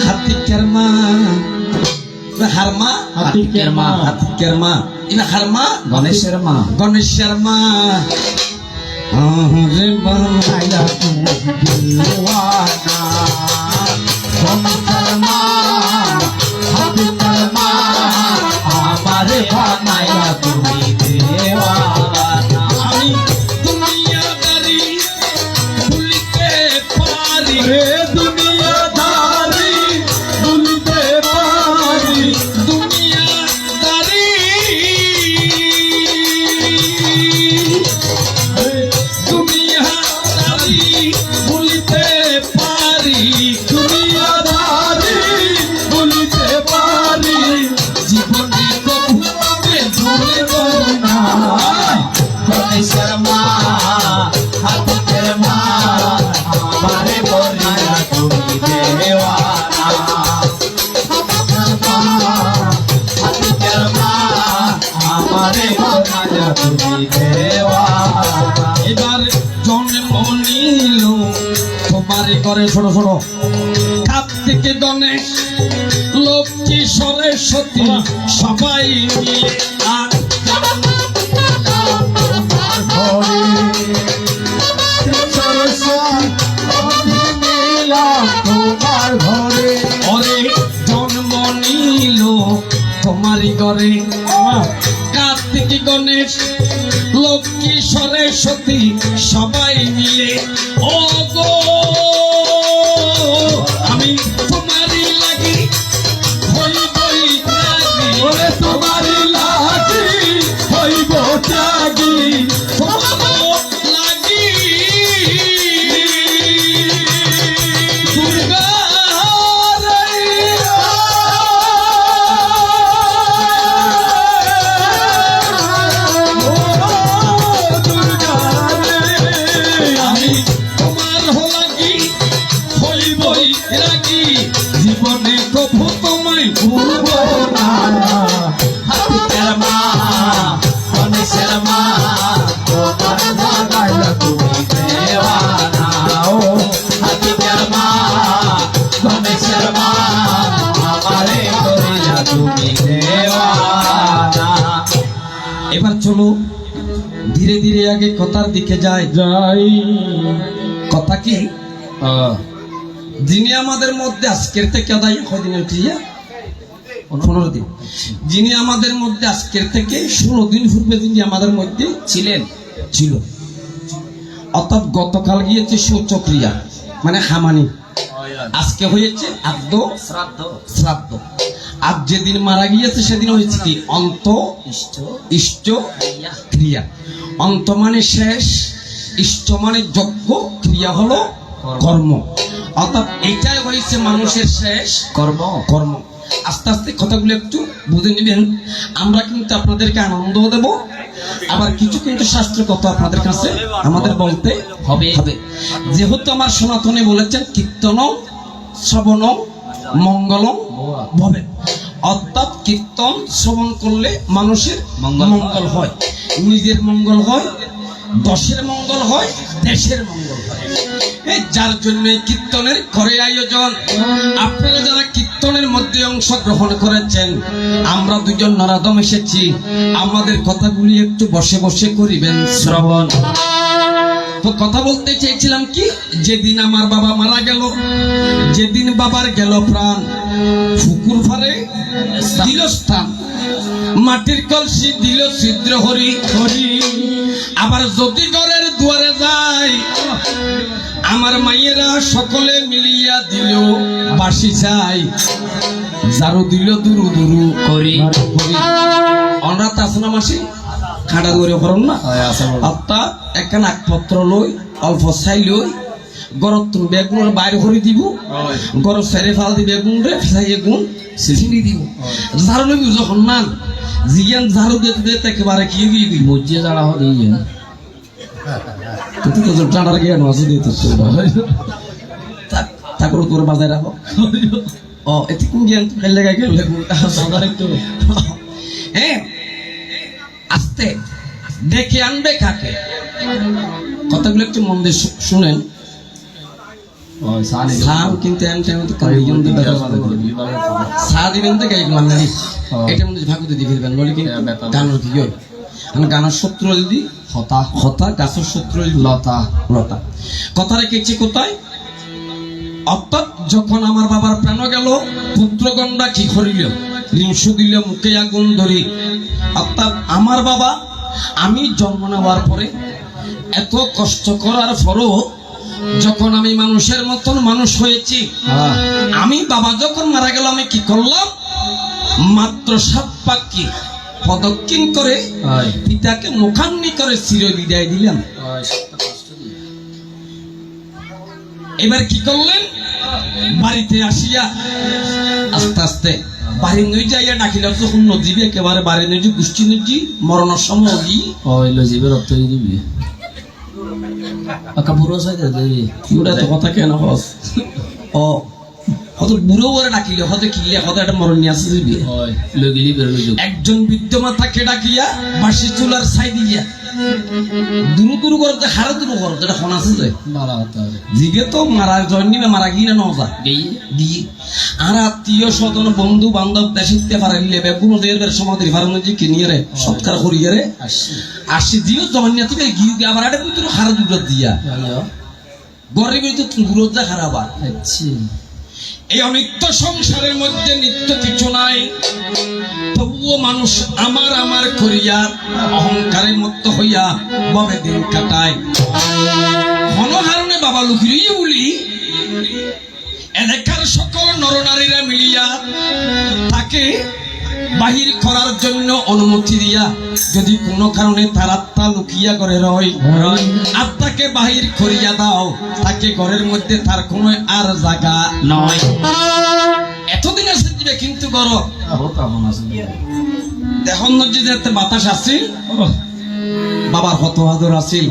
হাতিকের মা, হারমা হাতিকের মা, হাতিকের মা ইনা হারমা গণেশের মা, গণেশের মা। আরে বানাইলা দিওয়ানা গণেশের মা, হাতিকের মা, আমারে বানাইলা তুমি দেওয়ানা। আমি দুনিয়াদারি ভুলিতে পারি, দুনিয়াদারি ভুলিতে পারি, দুনিয়াদারি দুনিয়াদারি ভুলিতে পারি, দুনিয়াদারি ভুলিতে পারি। জীবনে কবু আমি ভুলব না গণেশের মা, হাতিকের মা, আমারে বলিয়া তুমি দেওয়ানা। হাতিকের মা, আমারে বলিয়া তুমি দেওয়ানা। এবার জন্ম নিল তোমার করে, ছোট ছোট কার্তিকে গণেশ লক্ষ্মী সরস্বতী সবাই মিলে আর তোমার ঘরে অরে জন্ম নিল তোমারই ঘরে। কার্তিক গণেশ লক্ষ্মী সরস্বতী সবাই মিলে ও গো আমি তোমারই লাগি হইবই ত্যাগী, ওরে তোমারই লাগি হইব ত্যাগী, তোমার লাগি দুর্গা রে। ধীরে ধীরে আগে কথার দিকে যায়। যাই কথা কি, যিনি আমাদের মধ্যে আজকের থেকে আদায় কদিনের ক্রিয়া 15 দিন, যিনি আমাদের মধ্যে আজকের থেকে 16 দিন পূর্বে যিনি আমাদের মধ্যে ছিল, অর্থাৎ গতকাল গিয়েছে শৌচক্রিয়া মানে হামানি, আজকে হয়েছে আদ্য শ্রাদ্ধ, আর যেদিন মারা গিয়েছে সেদিন হয়েছে কি অন্ত ইষ্ট ক্রিয়া। অন্ত মানে শেষ, ইষ্ট মানে যজ্ঞ, ক্রিয়া হলো কর্ম, অর্থাৎ এটাই হয়েছে মানুষের শেষ কর্ম। আস্তে আস্তে কথাগুলো একটু বুঝে নেবেন। আমরা কিন্তু আপনাদেরকে আনন্দ দেব, আবার কিছু কিন্তু শাস্ত্র কথা আপনাদের কাছে আমাদের বলতে হবে। যেহেতু আমার সনাতনে বলেছেন কীর্তন শ্রবণ মঙ্গল ভবে, অর্থাৎ কীর্তন শ্রবণ করলে মানুষের মঙ্গল হয়, নিজের মঙ্গল হয়, দশের মঙ্গল হয়, দেশের মঙ্গল হয়। যার জন্য কীর্তনের করে আয়োজন। আপনারা যারা কীর্তনের মধ্যে অংশগ্রহণ করেছেন, আমরা দুজন নরাদম এসেছি, আমাদের কথাগুলি একটু বসে বসে করিবেন শ্রবণ। তো কথা বলতে চেয়েছিলাম কি, যেদিন আমার বাবা মারা গেল, যেদিন বাবার গেল প্রাণ, পুকুর ফারে দিল স্থান, মাটির কলসি দিল ছিদ্র হরি হরি। আবার যদি ঘরের দুয়ারে যায়, আমার মায়েরা সকলে মিলিয়া দিল বাসি চাই, জারু দিল দুরু দুরু করি। অনরা তাসনা মাসি খাড়া করে করুন না, অর্থাৎ একটা নাকপত্র লই, অল্প ছাই লই, গরত তুমি বেগুন বাইরে করে দিব, গরত সাইরে ফাল দি বেগুন রে ফিসাইয়ে গুণ ছিঁড়ি দিব। ঝাড়ু লবি যখন না জিয়ান ঝাড়ু দিতে দিতে একেবারে কি গিয়ে মজ্জে জাড়া হয়ে যায়, কিন্তু তো জানার জ্ঞান আছে দিতে তারপর তোর বাজায় রাখো। ও এতে কোন জ্ঞান ফেললে গায়ে গেলে হ্যাঁ, আস্তে ডেকে আনবে কাকে, কথাগুলো একটু মন দিয়ে শুনেন। কিন্তু এটার মধ্যে ভাগ দিয়ে ফেলবেন বলে কি গানের কি হয়, গানের শত্রু যদি হতা হতা, গাছের শত্রু লতা লতা। কথা রেখেছি কোথায়, অর্থাৎ যখন আমার বাবার প্রাণ গেল, পুত্রগণরা কি করিল, ঋংসু দিল মুখে আগুন ধরি। অর্থাৎ আমার বাবা আমি জন্ম নেওয়ার পরে এত কষ্ট করার পরও যখন আমি মানুষের মতন মানুষ হয়েছি, আমি বাবা যখন মারা গেল আমি কি করলাম, মাত্র 7 পাখি প্রদক্ষিণ করে পিতাকে মুখান্নি করে চির বিদায় দিলাম। এবার কি করলেন, বাড়িতে আসিয়া আস্তে আস্তে বাড়ি নই যাইয়া ডাকিল, যখন নদীবে একেবারে বাড়ি নদী গোষ্ঠী নদী মরণের সময় জীবের রক্ত দিবি কথা কেন হস ও হয়তো বুড়ো করে ডাকিলে হয়তো কিলে হয়তো একটা মরণ নিয়ে আসে দিবি। একজন বৃদ্ধ মাতাকে ডাকিয়া বাসি চুলার ছাই দিয়া দুরু দুরু করতে হারা দুরু করতে এটা ফোন আছে যে জিগে তো মারা জন্মিবে মারা গিয়ে না নজা গিয়ে আর আত্মীয় স্বজন বন্ধু বান্ধব দেশে পারিলে বেগুন দেড় সমাধির ভারণ যে কিনিয়ে রে সৎকার করিয়ে রে আসি দিও জন্মিয়া তুমি গিয়ে আবার একটা ভিতরে হারা দুটো দিয়া গরিবের তো গুরুত যা খারাপ। এই অনিত্য সংসারের মধ্যে নিত্য কিছু নাই, তবুও মানুষ আমার আমার করিয়া অহংকারের মত্ত হইয়া ববে দিন কাটায়। ঘনহারণে বাবা লুকিয়ে বলি এলাকার সকল নরনারীরা মিলিয়া তাকে বাহির করার জন্য অনুমতি দিয়া, যদি কোনো কারণে তার আত্মা লুকিয়া করে রয়, আত্মাকে বাহির করিয়া দাও, তাকে ঘরের মধ্যে তার কোনো আর জায়গা নয়। এতদিন আছে দিবে কিন্তু গর দেখুন যদি একটা বাতাস আসিল, বাবার কত আদর আসিল,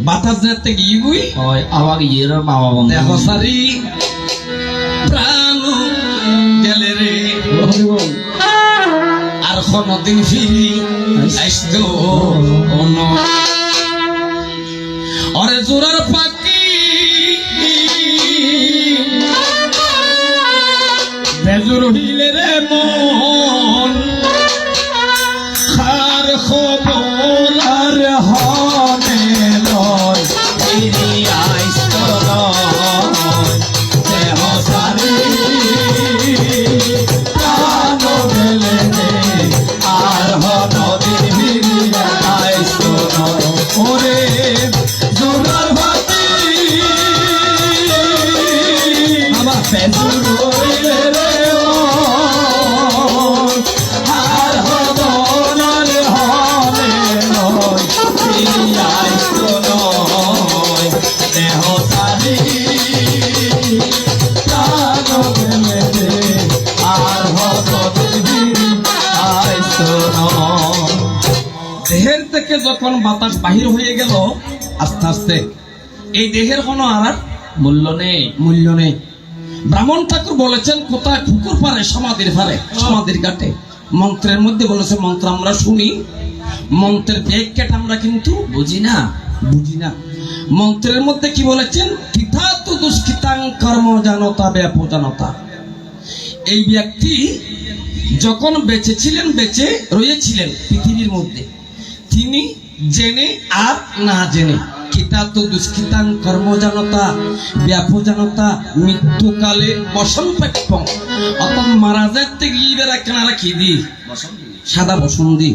বাতাস যেতে গিয়ে বুই আবার ইয়ের বাবা দেখো সারি প্রাণ গেলে রে, আর কোনদিন ফিরি আসতো অরে জোরার পাখি বেজুর হইলে রে মন, আর খবর আর যখন বাতাস বাহির হয়ে গেল আস্তে আস্তে এই দেহের কোনো আর মূল্য নেই। ব্রাহ্মণ ঠাকুর বলেছেন কোথায় পুকুর পারে, সমাধির ঘাটে। মন্ত্রের মধ্যে বলেছে, মন্ত্র আমরা শুনি, মন্ত্রের ব্যাখ্যাটা আমরা কিন্তু বুঝি না। মন্ত্রের মধ্যে কি বলেছেন? কৃতাতু দুষ্কৃতাং কর্ম জানতা ব্যাপজানতা। এই ব্যক্তি যখন বেঁচে রয়েছিলেন পৃথিবীর মধ্যে, তিনি জেনে আর না জেনে, কৃতাতু দুষ্কৃতাং কর্ম জানতা ব্যাপজানতা মৃত্যুকালে বসন্তপং, অতম মারা যেতে গিয়ে কেনারা কি দি সাদা বসন্তি,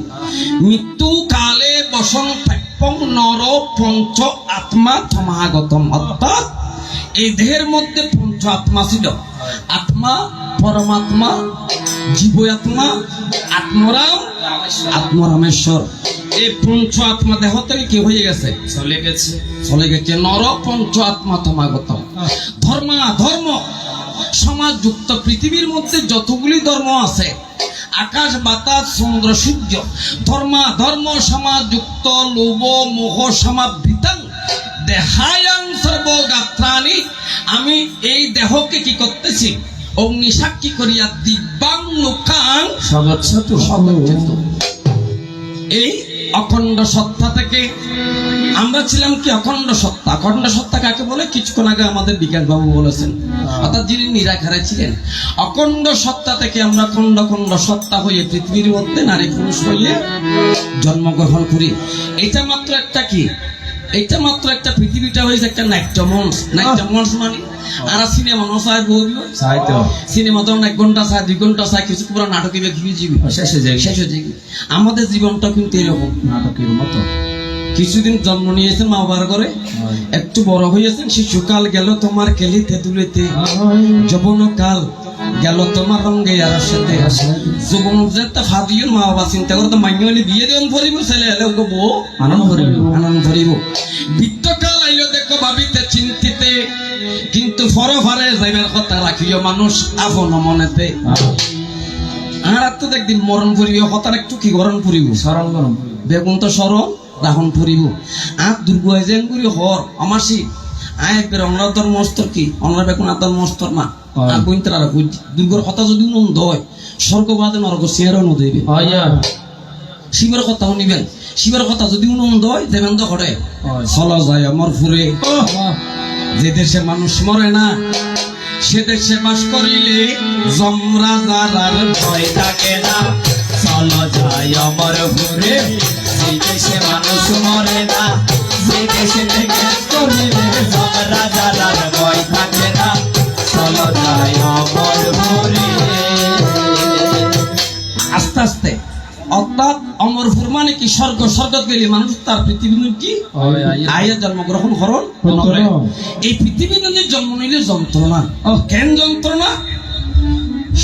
মৃত্যুকালে বসন্তপং নর পঞ্চ আত্মা সমাগতম। অর্থাৎ এই দেহের মধ্যে পঞ্চ আত্মা ছিল, আত্মা পরমাত্মা, জীবাত্মা, আত্মরাম, আত্মরামেশ্বর। এই পঞ্চ আত্মা দেহ থেকে কি হয়ে গেছে? চলে গেছে। নর পঞ্চ আত্মা সমাগতম। ধর্ম সমাজ যুক্ত পৃথিবীর মধ্যে যতগুলি ধর্ম আছে, আকাশ বাতাস চন্দ্র সূর্য, ধর্ম সমাজ যুক্ত লোভ মোহ সমাবৃতাং দেহায়াং সর্বগাত্রাণি। আমি এই দেহকে কি করতেছি? অগ্নি সাক্ষী করিয়া দিব্যাং লোকাং সগচ্ছতু। এই অখণ্ড সত্তা থেকে আমরা ছিলাম কি? অখণ্ড সত্তা। অখণ্ড সত্তা কাকে বলে? কিছুক্ষণ আগে আমাদের বিকাশ বাবু বলেছেন, অর্থাৎ যিনি নিরাকারে ছিলেন। অখণ্ড সত্তা থেকে আমরা খণ্ড সত্তা হয়ে পৃথিবীর মধ্যে নারী পুরুষ হয়ে জন্মগ্রহণ করি। এটা মাত্র একটা কি? এটা মাত্র একটা, পৃথিবীটা হয়েছে একটা নাট্যমঞ্চ। মানে আর সিনেমা সিনেমা তো 1 ঘন্টা চায়, 2 ঘন্টা চায়, কিছু পুরো নাটকে শেষ হয়ে যায়। আমাদের জীবনটা কিন্তু এরকম নাটকের মতো। কিছুদিন জন্ম নিয়েছেন মা বাবার ঘরে, একটু বড় হয়েছেন, শিশুকাল গেল তোমার খেলিতে দুলিতে, যৌবনকাল গেল তোমার রঙে আর সাথে। যৌবন যেটা ফাদিও মা বাবা চিন্তা করে তো মাইনে হলে বিয়ে দেন ভরিব, ছেলে এলে বউ আনন্দ ভরিব। বৃত্তকাল আইলো দেখো ভাবিতে চিন্তিতে, কিন্তু ফরফারে যাইবার কথা রাখিও মানুষ আপন মনেতে। আর তো একদিন মরণ করিব, হতার একটু কি গরম করিব, স্মরণ গরম বেগুন তো স্মরণ রাহন করিব। আর দুর্গ যেন করি হর আমার শীত আয় একবার অনার ধর্মস্তর কি অনার বেগুন আদার মস্তর না আর বইন্তরা দুর্গর কথা যদি নন্দ হয় স্বর্গবাদে নরক চেয়ারও নদীবে। শিবের কথা শুনিবেন, শিবের কথা যদি নন্দ হয় দেবেন তো ঘরে চলা যায় আমার ফুরে। যে দেশে মানুষ মরে না সে দেশে বাস করিলে যমরাজার ভয় থাকে না। চলা যায় আমার ফুরে, সেই দেশে মানুষ মরে না, যে দেশে থেকে করিলে যমরাজার ভয় থাকে না। চলা যায় আমার ফুরে। আস্তে আস্তে অর্থাৎ অমরপুর মানে কি? স্বর্গ গেলে মানুষ তার পৃথিবী কি আয়া জন্মগ্রহণ করণ। এই পৃথিবী জন্ম নিলে যন্ত্রণা। কেন যন্ত্রণা?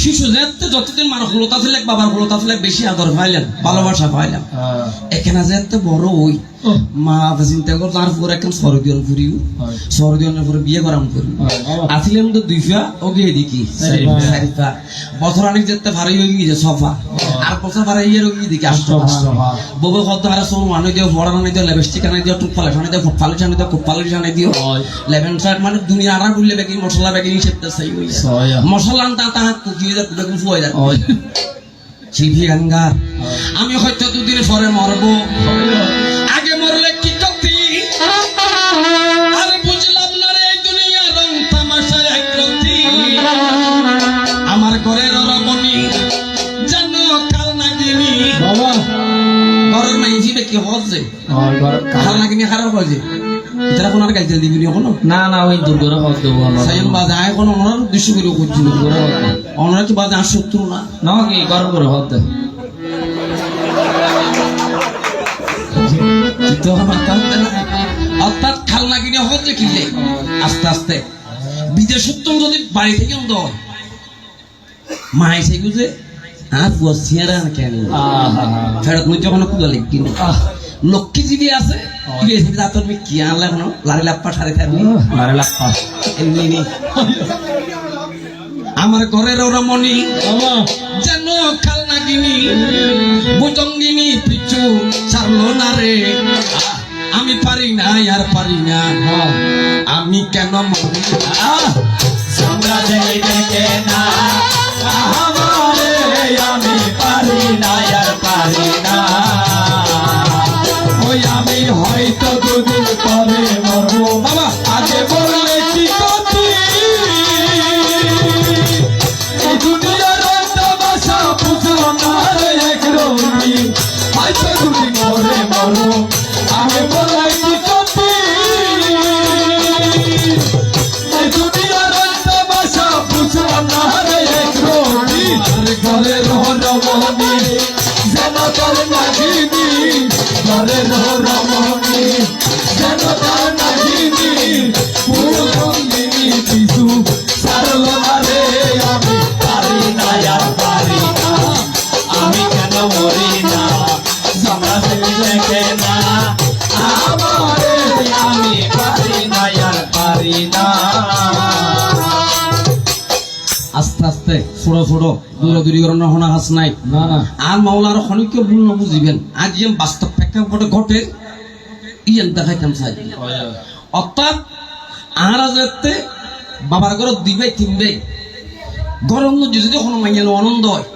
শিশু যেতে যতদিন মানুষ হলতা ছিল, বাবার হলতা ছিল, বেশি আদর পাইলেন, ভালোবাসা পাইলাম। এখানে যেতে বড় ওই মা চিন্তা কর তারপরে এখন স্বর্গীয়ন ফুরিও, স্বর্গীয়নের পরে বিয়ে করাম করি। আসলেন তো 2 ওকে এদিকে 4 বছর অনেক যেতে ভারী হয়ে গিয়েছে সোফা, আর বছর ভাড়া ইয়ে রোগী দিকে আসতো। বউ কত হারা সোন আনে দিও, বড় আনে দিও, লেপস্টিক আনে দিও, টুক পালিশ আনে দিও, ফুট পালিশ আনে দিও, খুব পালিশ আনে দিও, লেমন শার্ট মানে দুনিয়া আর বললে বেকিং মশলা বেকিং সেটা চাই মশলা আনতা তাহা কুকিয়ে যা বেকিং ফুয়ে যায়। শিল্পী গানগার আমি হয়তো 2 দিন পরে মরবো, আগে মরলে কি করতি? আর বুঝলাম না রে দুনিয়া রং তামাশা এক রতি। আমার ঘরের রমণী জানো কাল নাগিনী বাবা ঘরের নাই জিবে কি হচ্ছে কাল নাগিনী খারাপ হয়েছে। যারা কোনার গাইতে দিবি এখনো না না ওই দুর্গর হক দেবো সাইন বাজে আয় কোনো ওনার উদ্দেশ্য করে করছিল ওনারা কি বাজে আর শত্রু না না কি গর্ব করে হক দেব। অর্থাৎ খাল না কিনে হচ্ছে কিনলে আস্তে আস্তে বিদেশত্ব যদি বাড়ি থেকে দেয় মাই সেই বুঝে আর বসিয়ারা কেন ফেরত মধ্যে যখন কুদা লিখি লক্ষ্মী যদি আছে তুমি কি আনলে এখন লারি লাপ্পা সাড়ে থাকবি লারি লাপ্পা এমনি আমার ঘরের রমণী যেন খাল না নাগিনী ভুজঙ্গিনী পিছু ছাড়লো না রে আমি পারি না আর পারি না আমি কেন মরি না তোমরা দেখে না আমারে আমি পারি না আর পারি না ওই আমি হয়তো দুদিন পরে মরবো বাবা আগে বললে কি করতি এই দুনিয়ার তামাশা বুঝলাম না রে এক রঙি হয়তো দুদিন পরে মরবো আগে বললে কি করতি এই দুনিয়ার তামাশা বুঝলাম না রে এক রঙি ঘরে রমণী যেন তোর নাগিনী ঘরে রমণী যেন তোর নাগিনী পুরঙ্গিনী পিছু সারল না রে আমি পারি না আর পারি না আমি কেন মরি না তোমরা দেখে না আমারে আমি পারি না আর পারি না আস্তে আস্তে ছোড়ো ছোড়ো দূরদূরীকরণ হনা হাস নাই না না আর মাওলার খনিকে ভুল না বুঝিবেন আজ যেন বাস্তব প্রেক্ষাপটে ঘটে ইয়েন দেখাইতাম সাই অর্থাৎ আর যেতে বাবার ঘর দিবে কিনবে গরম যদি কোনো মাইয়ান আনন্দ হয়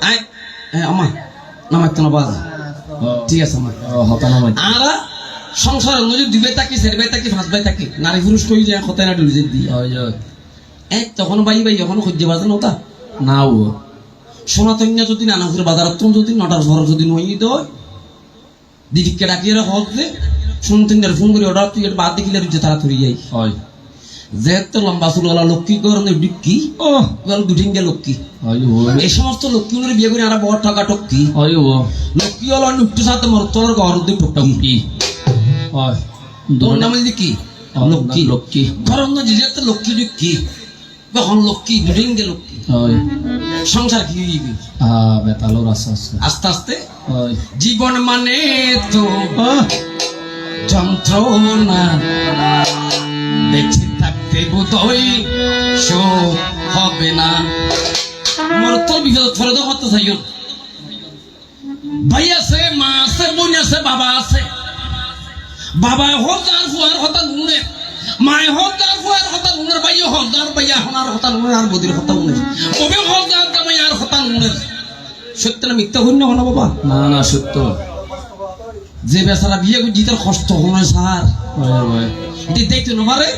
আয় আমার নামাইতে না বাজা ঠিক আছে আমার হতানামাই আর সংসারের নজর দিবে তাকি সেরবে তাকি ফাঁসবে তাকি নারী পুরুষ কই যায় হতায় না ডুলিজে দিয়ে তখন বাই যখন খুঁজে বাজে নতা নাও সনাতন্য যদি নানাপুর বাজারত্ব যদি নটার ঘর যদি নই দেয় দিদিকে ডাকিয়ে রাখা হচ্ছে সনাতন্যের ফোন করে অর্ডার তুই বাদ দেখিলে রুজে তাড়াতাড়ি যাই হয় যেহেতু লম্বা চুলওয়ালা লক্ষ্মী করণের ডিক্কি দুঠিঙ্গে লক্ষ্মী এই সমস্ত লক্ষ্মীগুলোর বিয়ে করে আর বড় টাকা টক্কি লক্ষ্মীওয়ালা নুকটু সাথে মরতলার ঘর দিয়ে টক্কি তোর নামে যদি কি লক্ষ্মী লক্ষ্মী করণ যেহেতু লক্ষ্মী ডিক্কি তখন লক্ষ্মী দুঠিঙ্গে লক্ষ্মী সংসার কি হইবি বেতালোর আস্তে আস্তে আস্তে আস্তে জীবন মানে তো যন্ত্রণা বেঁচে থাকতে বোধহয় শোক হবে না আমার তো বিপদ ফলে তো হতে চাই ভাই আছে মা আছে বোন আছে বাবা আছে বাবা হজার ফুয়ার হতা গুণে মায় হজার ফুয়ার হতা গুণের ভাই হজার ভাইয়া হনার হতা গুণের আর বদির হতা গুণের কবে হজার জামাই আর হতা গুণের সত্য না মিথ্যা হইন না বাবা না না সত্য যে বেচারা বিয়ে করছি তার কষ্ট হয় সার এটি দেখতে না পারে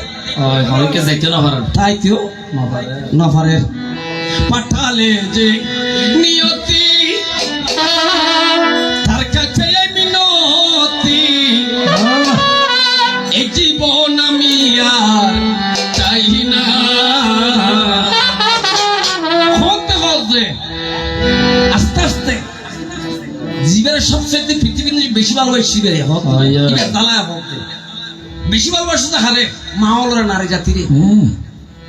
হয়কে যাইতে না পারেন তাই তো না পারে না পারে পাঠালে যে নিয়তি তার কাছে মিনতি এই জীবন আমি আর চাই না হতে হতে আস্তে আস্তে জীবের সবচেয়ে পৃথিবীর বেশি ভালোবাসি শিবের জ্বালা হতে বেশি ভালোবাসে তো হারে মা হলরে নারী জাতিরে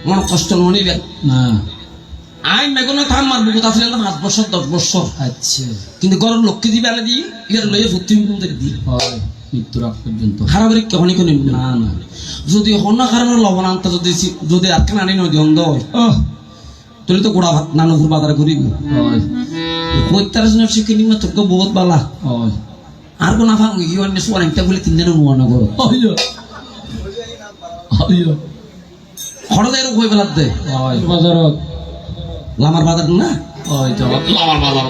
মন কষ্ট নিবেন না আই মেঘনা থান মার বুকুত আসলে 5 বছর 10 বছর আচ্ছা কিন্তু গরম লক্ষ্মী দিবে আনে দিই ইয়ার লয়ে সত্যি দিই হয় মৃত্যুর আগ পর্যন্ত খারাপের কেহনি কোন না না যদি হন্য কারণে লবণ আনতে যদি আটকে আনি নদী অন্ধ হয় তাহলে তো গোড়া ভাত নানুপুর বাজারে করিব হয় হইতার জন্য শিখে নিমা তোকে বহুত বালা হয় আর কোন আফাং কি অন্য সোয়ার একটা বলে 3 দিনের অনুমান করো হয় হয় খড়দের কই বেলাত দে হয় বাজারত লামার বাজার না হয় তো লামার বাজার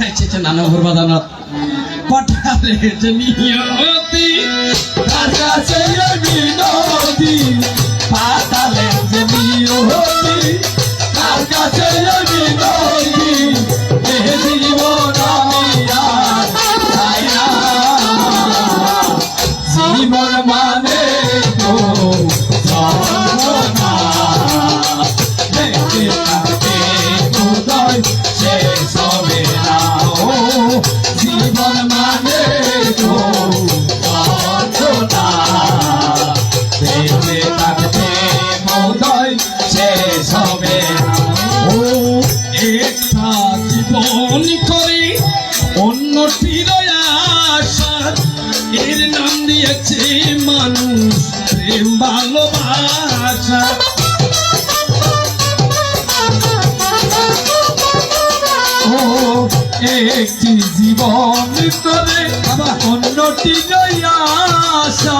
আচ্ছা নানুপুর বাজার না পাঠালে যে নিয়তি তার কাছে বিনতি পাতালে যে নিয়তি তার কাছে বিনতি এ জীবন আমি আর চাই না জীবন মানে তো যন্ত্রণা দেখতে থাকতে বোধহয় শেষ হবে না ও জীবন মানে তো যন্ত্রণা দেখতে থাকতে বোধহয় শেষ হবে না ও একটা জীবন করে অন্যটির আশা এর নাম দিয়েছে মানুষ প্রেম ভালোবাসা একটি জীবন করে অন্যটি আশা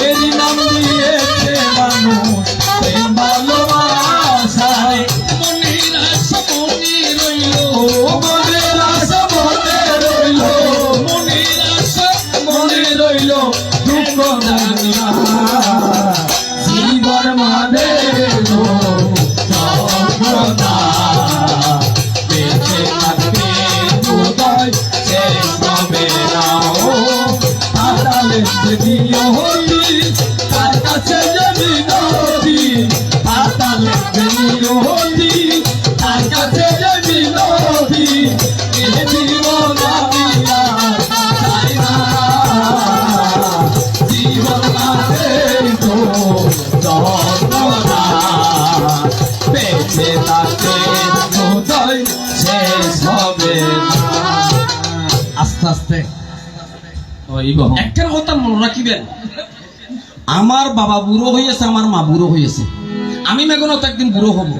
এরই নাম দিয়েছে মানুষ প্রেম ভালোবাসা মনের আশা মনে রইল মনের আশা মনে রইল মনের আশা মনে রইল দুঃখ জানি না জীবন মানে যন্ত্রণা বেঁচে থাকতে বোধহয় শেষ হবে না ও আদালে দিও হলি তার কাছে যদি নদী আদালে দিও হলি তার কাছে যদি নদী এ জীবন আমি আর চাই না জীবন মানে তো যন্ত্রণা বেঁচে থাকতে বোধহয় শেষ হবে না আস্তে আস্তে একটা কথা মনে রাখিবেন, আমার বাবা বুড়ো হয়েছে, আমার মা বুড়ো হয়েছে, আমি মেঘনত একদিন বুড়ো হব,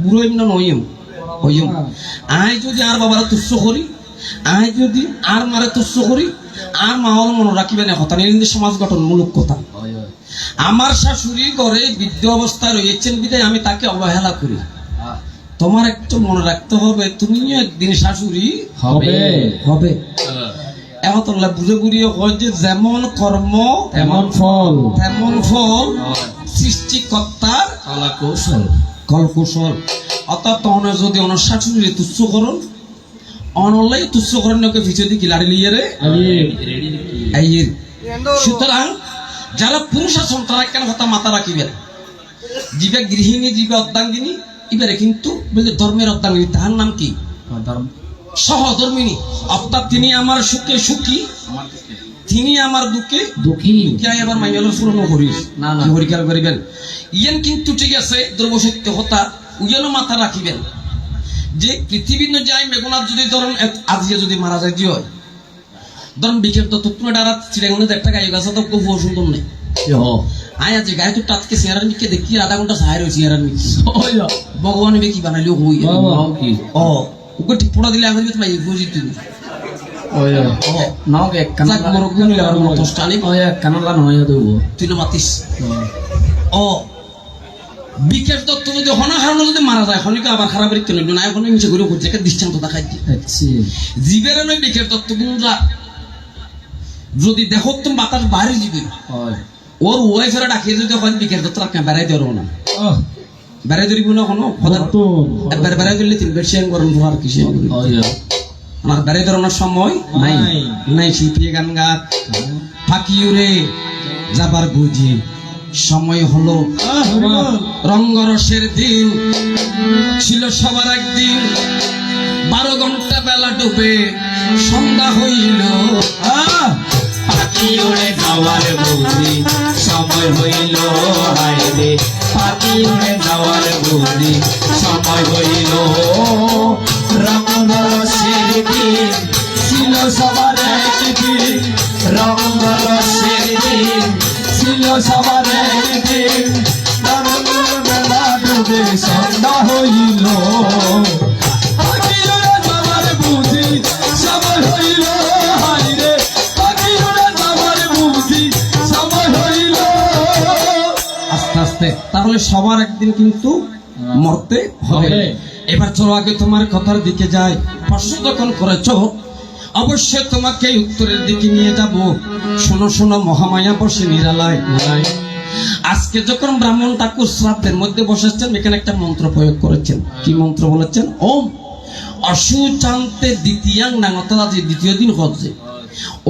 বুড়ো এমন নইম হইম। আই যদি আর বাবারা তুচ্ছ করি, আই যদি আর মারে তুচ্ছ করি, আর মা হল মনে রাখিবেন কথা নিয়ে সমাজ গঠনমূলক কথা। আমার শাশুড়ি ঘরে বৃদ্ধ অবস্থায় রয়েছেন বিদায় আমি তাকে অবহেলা করি। তোমার একটু মনে রাখতে হবে তুমিও একদিন শাশুড়ি হবে হবে। এমতলা বুঝে বুড়িয়ে হয় যে যেমন কর্ম এমন ফল তেমন ফল সৃষ্টিকর্তার কৌশল কলকুশল। অর্থাৎ তখন যদি অন শাশুড়ি তুচ্ছকরণ অনলাই তুচ্ছকরণ ভিজে দিকে লাড়ি লিয়ে রে আইয়ের। সুতরাং যারা পুরুষ আছেন তারা কেন কথা মাথা রাখিবেন, জীবে গৃহিণী জীবে অর্ধাঙ্গিনী এবারে কিন্তু ধর্মের অর্ধাঙ্গিনী তাহার নাম কি সহধর্মিনী। অর্থাৎ তিনি আমার সুখে সুখী, তিনি আমার দুঃখে দুঃখী। এবার মাইয়াল পুরনো হরিস না না হরিকাল করিবেন ইয়েন কিন্তু ঠিক আছে দ্রব্যসত্য হতা উইয়েনও মাথা রাখিবেন যে পৃথিবীর যাই মেঘনাথ যদি ধরেন আজকে যদি মারা যায় যে হয় ধরেন বিকেল তো তুমি ডারা চিড়াগুনে একটা গায়ে গাছ তো খুব সুন্দর নেই আয় আছে গায়ে তো টাতকে চেয়ারার মিকে দেখি আধা ঘন্টা সাহায্য হয়েছে চেয়ারার মিকি ভগবান কি বানাইলেও হই ও ওকে ঠিক পড়া দিলে আমি তোমায় বুঝি তুমি বিকেশ দত্ত যদি হনাহারণ যদি মারা যায় হনিকে আবার খারাপ কেন না এখন নিচে ঘুরে ঘুরছে দৃষ্টান্ত দেখাই জীবের নয় বিকেশ দত্ত গুণরা যদি দেখো তুমি বাতাস বাইরে যাবে ওর ওয়াইফেরা ডাকিয়ে যদি হয় বিকেশ দত্ত বেড়াই দেওয়ার না বেড়াই ধরিব না কোনো একবার বেড়াই ধরলে তিন বেড শেয়ার করেন আর কি আমার বেড়াই ধরানোর সময় নাই নাই শিল্পী গান গাত ফাঁকি উড়ে যাবার বুঝি সময় হলো রঙ্গরসের দিন ছিল সবার একদিন 12 ঘন্টা বেলা ডুবে সন্ধ্যা হইল পাখি উড়ে যাওয়ার বুঝি সময় হইল হাইরে পাখি উড়ে যাওয়ার বুঝি সময় হইল রঙ্গরসের দিন ছিল সবার একদিন রঙ্গরসের দিন ছিল সবার একদিন বেলা ডুবে সন্ধ্যা হইল পাখি উড়ে যাওয়ার বুঝি সময় হইল হাইরে আস্তে আস্তে তাহলে সবার একদিন কিন্তু মরতে হবে। এবার চলো আগে তোমার কথার দিকে যাই। প্রশ্ন যখন করেছ অবশ্যই তোমাকে উত্তরের দিকে নিয়ে যাব। শোনো শোনো মহামায়া বসে নিরালায় আজকে যখন ব্রাহ্মণ ঠাকুর শ্রাদ্ধের মধ্যে বসেছেন এখানে একটা মন্ত্র প্রয়োগ করেছেন। কি মন্ত্র বলেছেন? ওম অসুচান্তে দ্বিতীয়াং নাং, অর্থাৎ আজ দ্বিতীয় দিন হচ্ছে।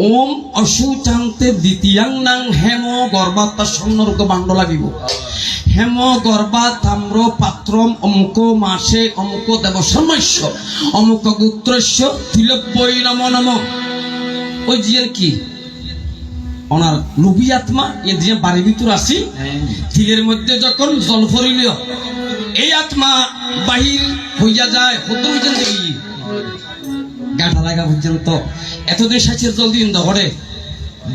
ওম অসুচান্তে দ্বিতীয়াং নাং হেম গর্ভাত্তা স্বর্ণরূপ বাণ্ড লাগিব। হেম গর্ভা তাম্র পাত্রম অমুক মাসে অমুক দেব সন্ন্যস্য অমুক গোত্রস্য তিলব্যই নম নম। ওই জিয়ের কি ওনার লোভী আত্মা এ দিয়ে বাড়ির ভিতর আসি তিলের মধ্যে যখন জল ভরিল এই আত্মা বাহির হইয়া যায় হদ্র হইতেন দেখি গাঁঠা লাগা পর্যন্ত এতদিন সাঁচের জল দিন দহরে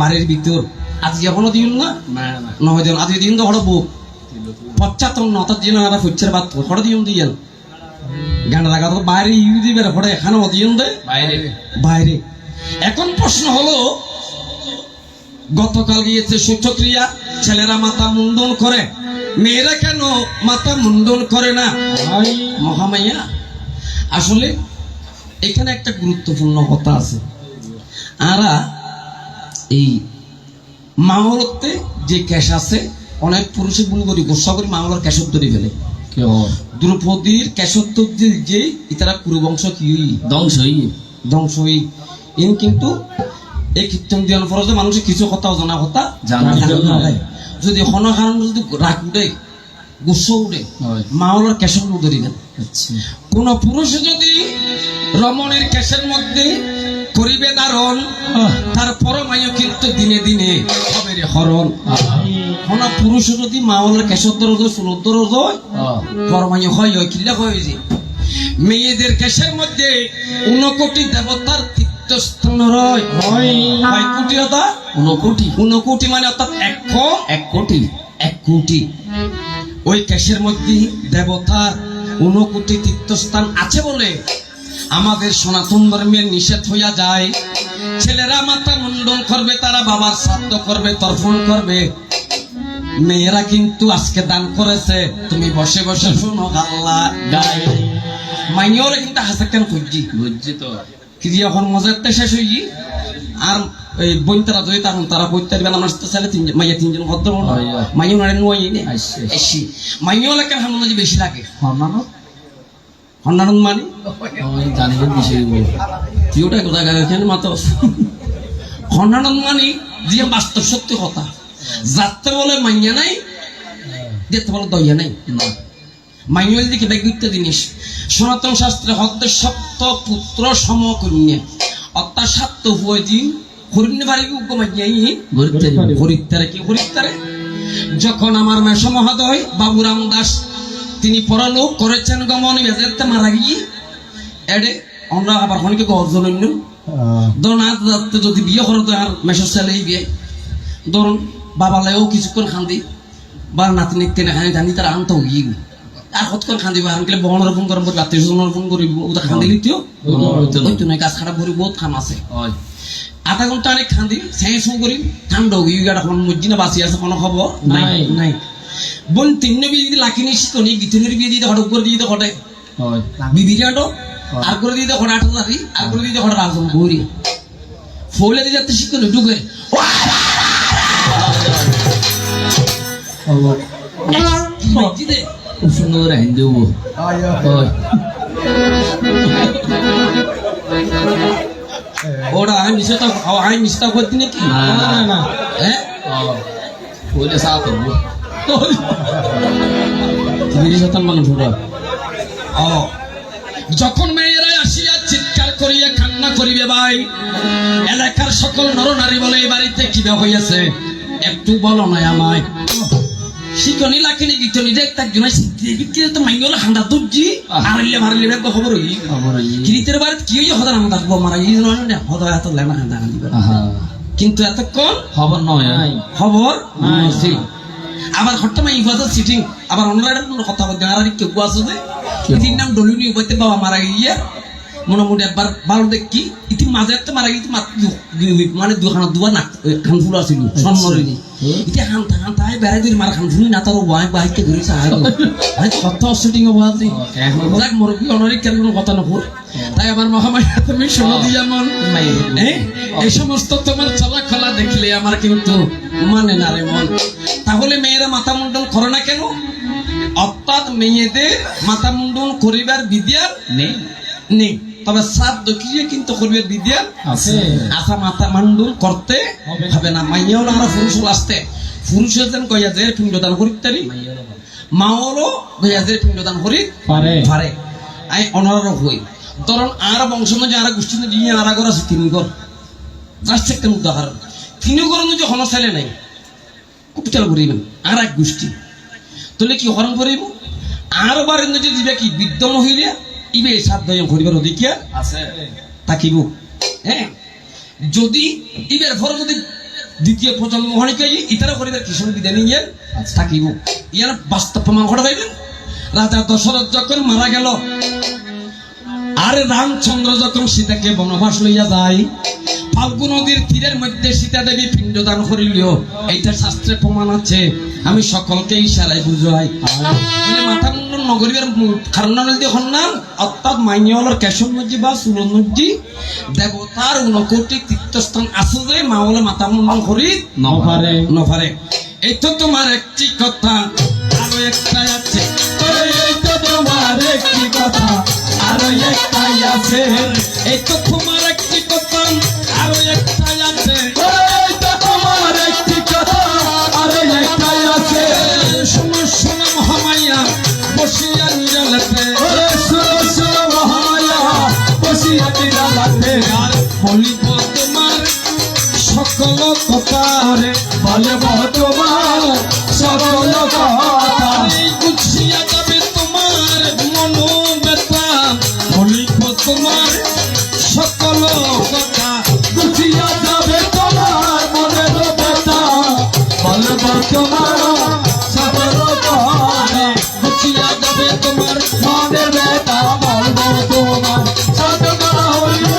বাড়ির ভিতর আজকে এখনো দিন না নয় দিন আজকে দিন দহরে বুক পশ্চাতন অর্থাৎ দিন ফুচ্ছের বাদ হরে দিন দিয়েন গানের আগা তো বাইরে ইউজি বের পড়ে এখানে অধিয়ন দেয় বাইরে বাইরে। এখন প্রশ্ন হলো, গতকাল গিয়েছে সূচক্রিয়া, ছেলেরা মাথা মুন্ডন করে, মেয়েরা কেন মাথা মুন্ডন করে না? মহামাইয়া, আসলে এখানে একটা গুরুত্বপূর্ণ কথা আছে। আরা এই মামলতে যে ক্যাশ আছে, অনেক পুরুষে গুণ করি গোসা করি মামলার ক্যাশত ধরে ফেলে। দ্রৌপদীর ক্যাশত্ব যে ইতারা কুরুবংশ কি ধ্বংস হই ইন, কিন্তু এই কীর্তন দিয়ার ফরজে মানুষের কিছু কথা জানা কথা জানা যদি হন কারণ যদি রাগ উঠে গুসা উঠে মামলার ক্যাশত ধরি দেন। কোন পুরুষে যদি রমণের ক্যাশের মধ্যে করিবে ধারণ, তার পরমায়ু কিন্তু দিনে দিনে হবে রে হরণ। কোন পুরুষ যদি মাওলার কেশর দরজ সুরত দরজ পরমায়ু হয় কিল্লা হয় যে মেয়েদের কেশের মধ্যে 59 কোটি দেবতার তীর্থস্থান রয়। কয় কোটি হতা? 59 কোটি মানে অর্থাৎ 1 কোটি। ওই কেশের মধ্যে দেবতার 59 কোটি তীর্থস্থান আছে বলে আমাদের সনাতন ধর্মের নিষেধ হইয়া যায়। ছেলেরা মাথা মুন্ডন করবে, তারা বাবার শ্রাদ্ধ করবে, তর্পণ করবে। মেয়েরা কিন্তু আজকে দান করেছে, তুমি বসে বসে শুনো গাল্লা গায়। মাইনিওরে কিন্তু হাসে কেন খুঁজছি তো কি যখন মজাতে শেষ হই আর এই বইতারা দই তখন তারা বইতার বেলা আমার সাথে মাইয়া তিনজন ভদ্র মাইও নারে নয় এসি মাইও লাগে হামনা যে বেশি লাগে হন্নানন্দ মানে জানিবেন বিষয় তুইওটা কোথায় এখানে মাত্র হন্নানন্দ মানে যে বাস্তব সত্য কথা। যাতে বলে মাইয়া নাই, যেতে বলে দইয়া নাই। মাইয়া দিকে ব্যক্তিত্ব জিনিস সনাতন শাস্ত্রে হদ্দের সপ্ত পুত্র সমকন্যা অর্থাৎ সাত হুয়ে দিন হরিণ বাড়ি হরিত্তারে কি হরিত্তারে। যখন আমার মেষ মহোদয় বাবুরাম দাস তিনি পরলোক করেছেন গমন বেজেতে মারা গিয়ে এডে আমরা আবার অনেকে গর্জন দরনাথ যদি বিয়ে করে তো আর মেষের ছেলে বিয়ে ধরুন বাবালাইও কিছুক্ষণ খান্দি বা নাতিনি কেনে খানি খান্দি তারা আনতে গিয়ে আর কতক্ষণ খান্দি বা আনলে বহন রোপণ করেন রাত্রি রোপণ করি ওটা খান্দি লিতিও হয়তো নয় গাছ খারাপ করি বহুত খাম আছে আধা ঘন্টা অনেক খান্দি স্যাঁ শু করি ঠান্ডা গিয়ে গাড়া কোনো মসজিদে বাঁচি আছে কোনো খবর নাই নাই। বোন তিন বিয়ে দিতে লাকিনি শিখনি গীতনের বিয়ে দিতে হঠাৎ করে দিতে ঘটে বিবির আটো আর করে দিতে ঘটে 8 তারিখ আর করে দিতে ঘটে রাজন ঘুরি ফলে দিয়ে যাতে শিখনি ঢুকে মসজিদে খুব সুন্দর হিন্দু ওরা আমি মিশতা করতি নাকি না হ্যাঁ ওইটা সাত যখন মেয়েরা আসিয়া চিৎকার করিয়া কান্না করিবে ভাই এলাকার সকল নরনারী বলে এই বাড়িতে কি হইয়াছে একটু বলো না আমায়। শিকনি লাখিনি গিতনি যে তার জন্য শিখতে তো মাইঙ্গল হান্ডা দুজি আরলে মারলে বেক খবর হই কিরিতের বাড়িতে কি হই হদার আমরা দাসব মারা এই নয় না হদা এত লেনা হান্ডা হান্ডি কিন্তু এতক্ষণ খবর নয় খবর ছিল। আবার হঠাৎ মাই ইফাদা সিটিং আবার অন্যরা কথা বলতে আর কেউ আছে যে তিন নাম ডলুনি বইতে বাবা মারা গিয়ে মোটামুটি একবার ভালো দেখি ইতি মাঝে একটা মারা গিয়ে মানে দুখানা দুবার না খান ফুল আসিল সন্মরিনি ইতি হান্তা হান্তায় বেড়াই দিল মারা খান ফুলি না তার ওয়াই বাইকে ঘুরেছে আয় কত শুটিং অবাধ যাক মুরগি অনারিক কেন কোনো কথা নপুর তাই আমার মহামায়া তুমি শোনো দিয়া মন এই সমস্ত তোমার চলা খোলা দেখলে আমার কিন্তু মানে না রে মন। তাহলে মেয়েরা মাথা মুন্ডন করে না কেন? অর্থাৎ মেয়েদের মাথা মুন্ডন করিবার বিদ্যার নেই, তবে শ্রাদ্ধ ক্রিয়া কিন্তু করিবার বিদ্যার আছে। আশা মাথা মুন্ডন করতে হবে না। মাইয়াও না পুরুষ আসতে পুরুষ কইয়া যে পিণ্ডদান করিতারি মাওরও কইয়া যে পিণ্ডদান করি পারে আই অনারও হই। ধরুন আর বংশ যারা গোষ্ঠী দিয়ে আর ঘর আছে তিনি ঘর যাচ্ছে একটা উদাহরণ তিনি ঘর যে হন ছেলে নাই কুপিটাল করিবেন আর এক গোষ্ঠী তাহলে কি হরণ করিব আর বার যদি দিবে কি বৃদ্ধ মহিলা ইবে সাধ্য করিবার অধিকার আছে থাকিব। হ্যাঁ যদি ইবের ফর যদি দ্বিতীয় প্রজন্ম হনিকে ইতারা করিবার কি সুবিধা নিয়ে থাকিব। ইয়ার বাস্তব প্রমাণ ঘটা পাইবেন। রাজা দশরথ যখন মারা গেল আর রামচন্দ্র যখন সীতাকে বনবাস লইয়া যায়, ফাল্গু নদীর তীরের মধ্যে সীতা দেবী পিণ্ডদান করিল। এইটা শাস্ত্রে প্রমাণ আছে, আমি সকলকে ইশারায় বুঝাই। বলে মাথা মুন্ডন নগরীর কারণ হন্নান অর্থাৎ মাইনিয়লের কেশর নদী বা সুরন নদী দেবতার 69 তীর্থস্থান আছে যে মা বলে মাথা মুন্ডন করি নভারে নফারে। এই তো তোমার একটি কথা, আরো একটা আছে। এই তো তোমার একটি কথা আরো একটাই আছে। এই তো তোমার একটি কথা, আরো একটা আছে। এই তো তোমার একটি কথা আরো একটাই আছে। শোনো শোনো মহামায়া বসিয়া নিরালাতে, শোনো শোনো মহামায়া বসিয়া নিরালাতে। আর বলিব তোমার সকল কথা রে, বলব তোমার সকল কথা। এই গুছিয়া যাবে তোমার মনোব্যথা, বলিব তোমার সকল কথা। গুছিয়া যাবে তোমার মনের ব্যথা। বলব তোমার সকল কথা। গুছিয়া যাবে তোমার মনের ব্যথা বলব তোমার সকল কথা। হরিব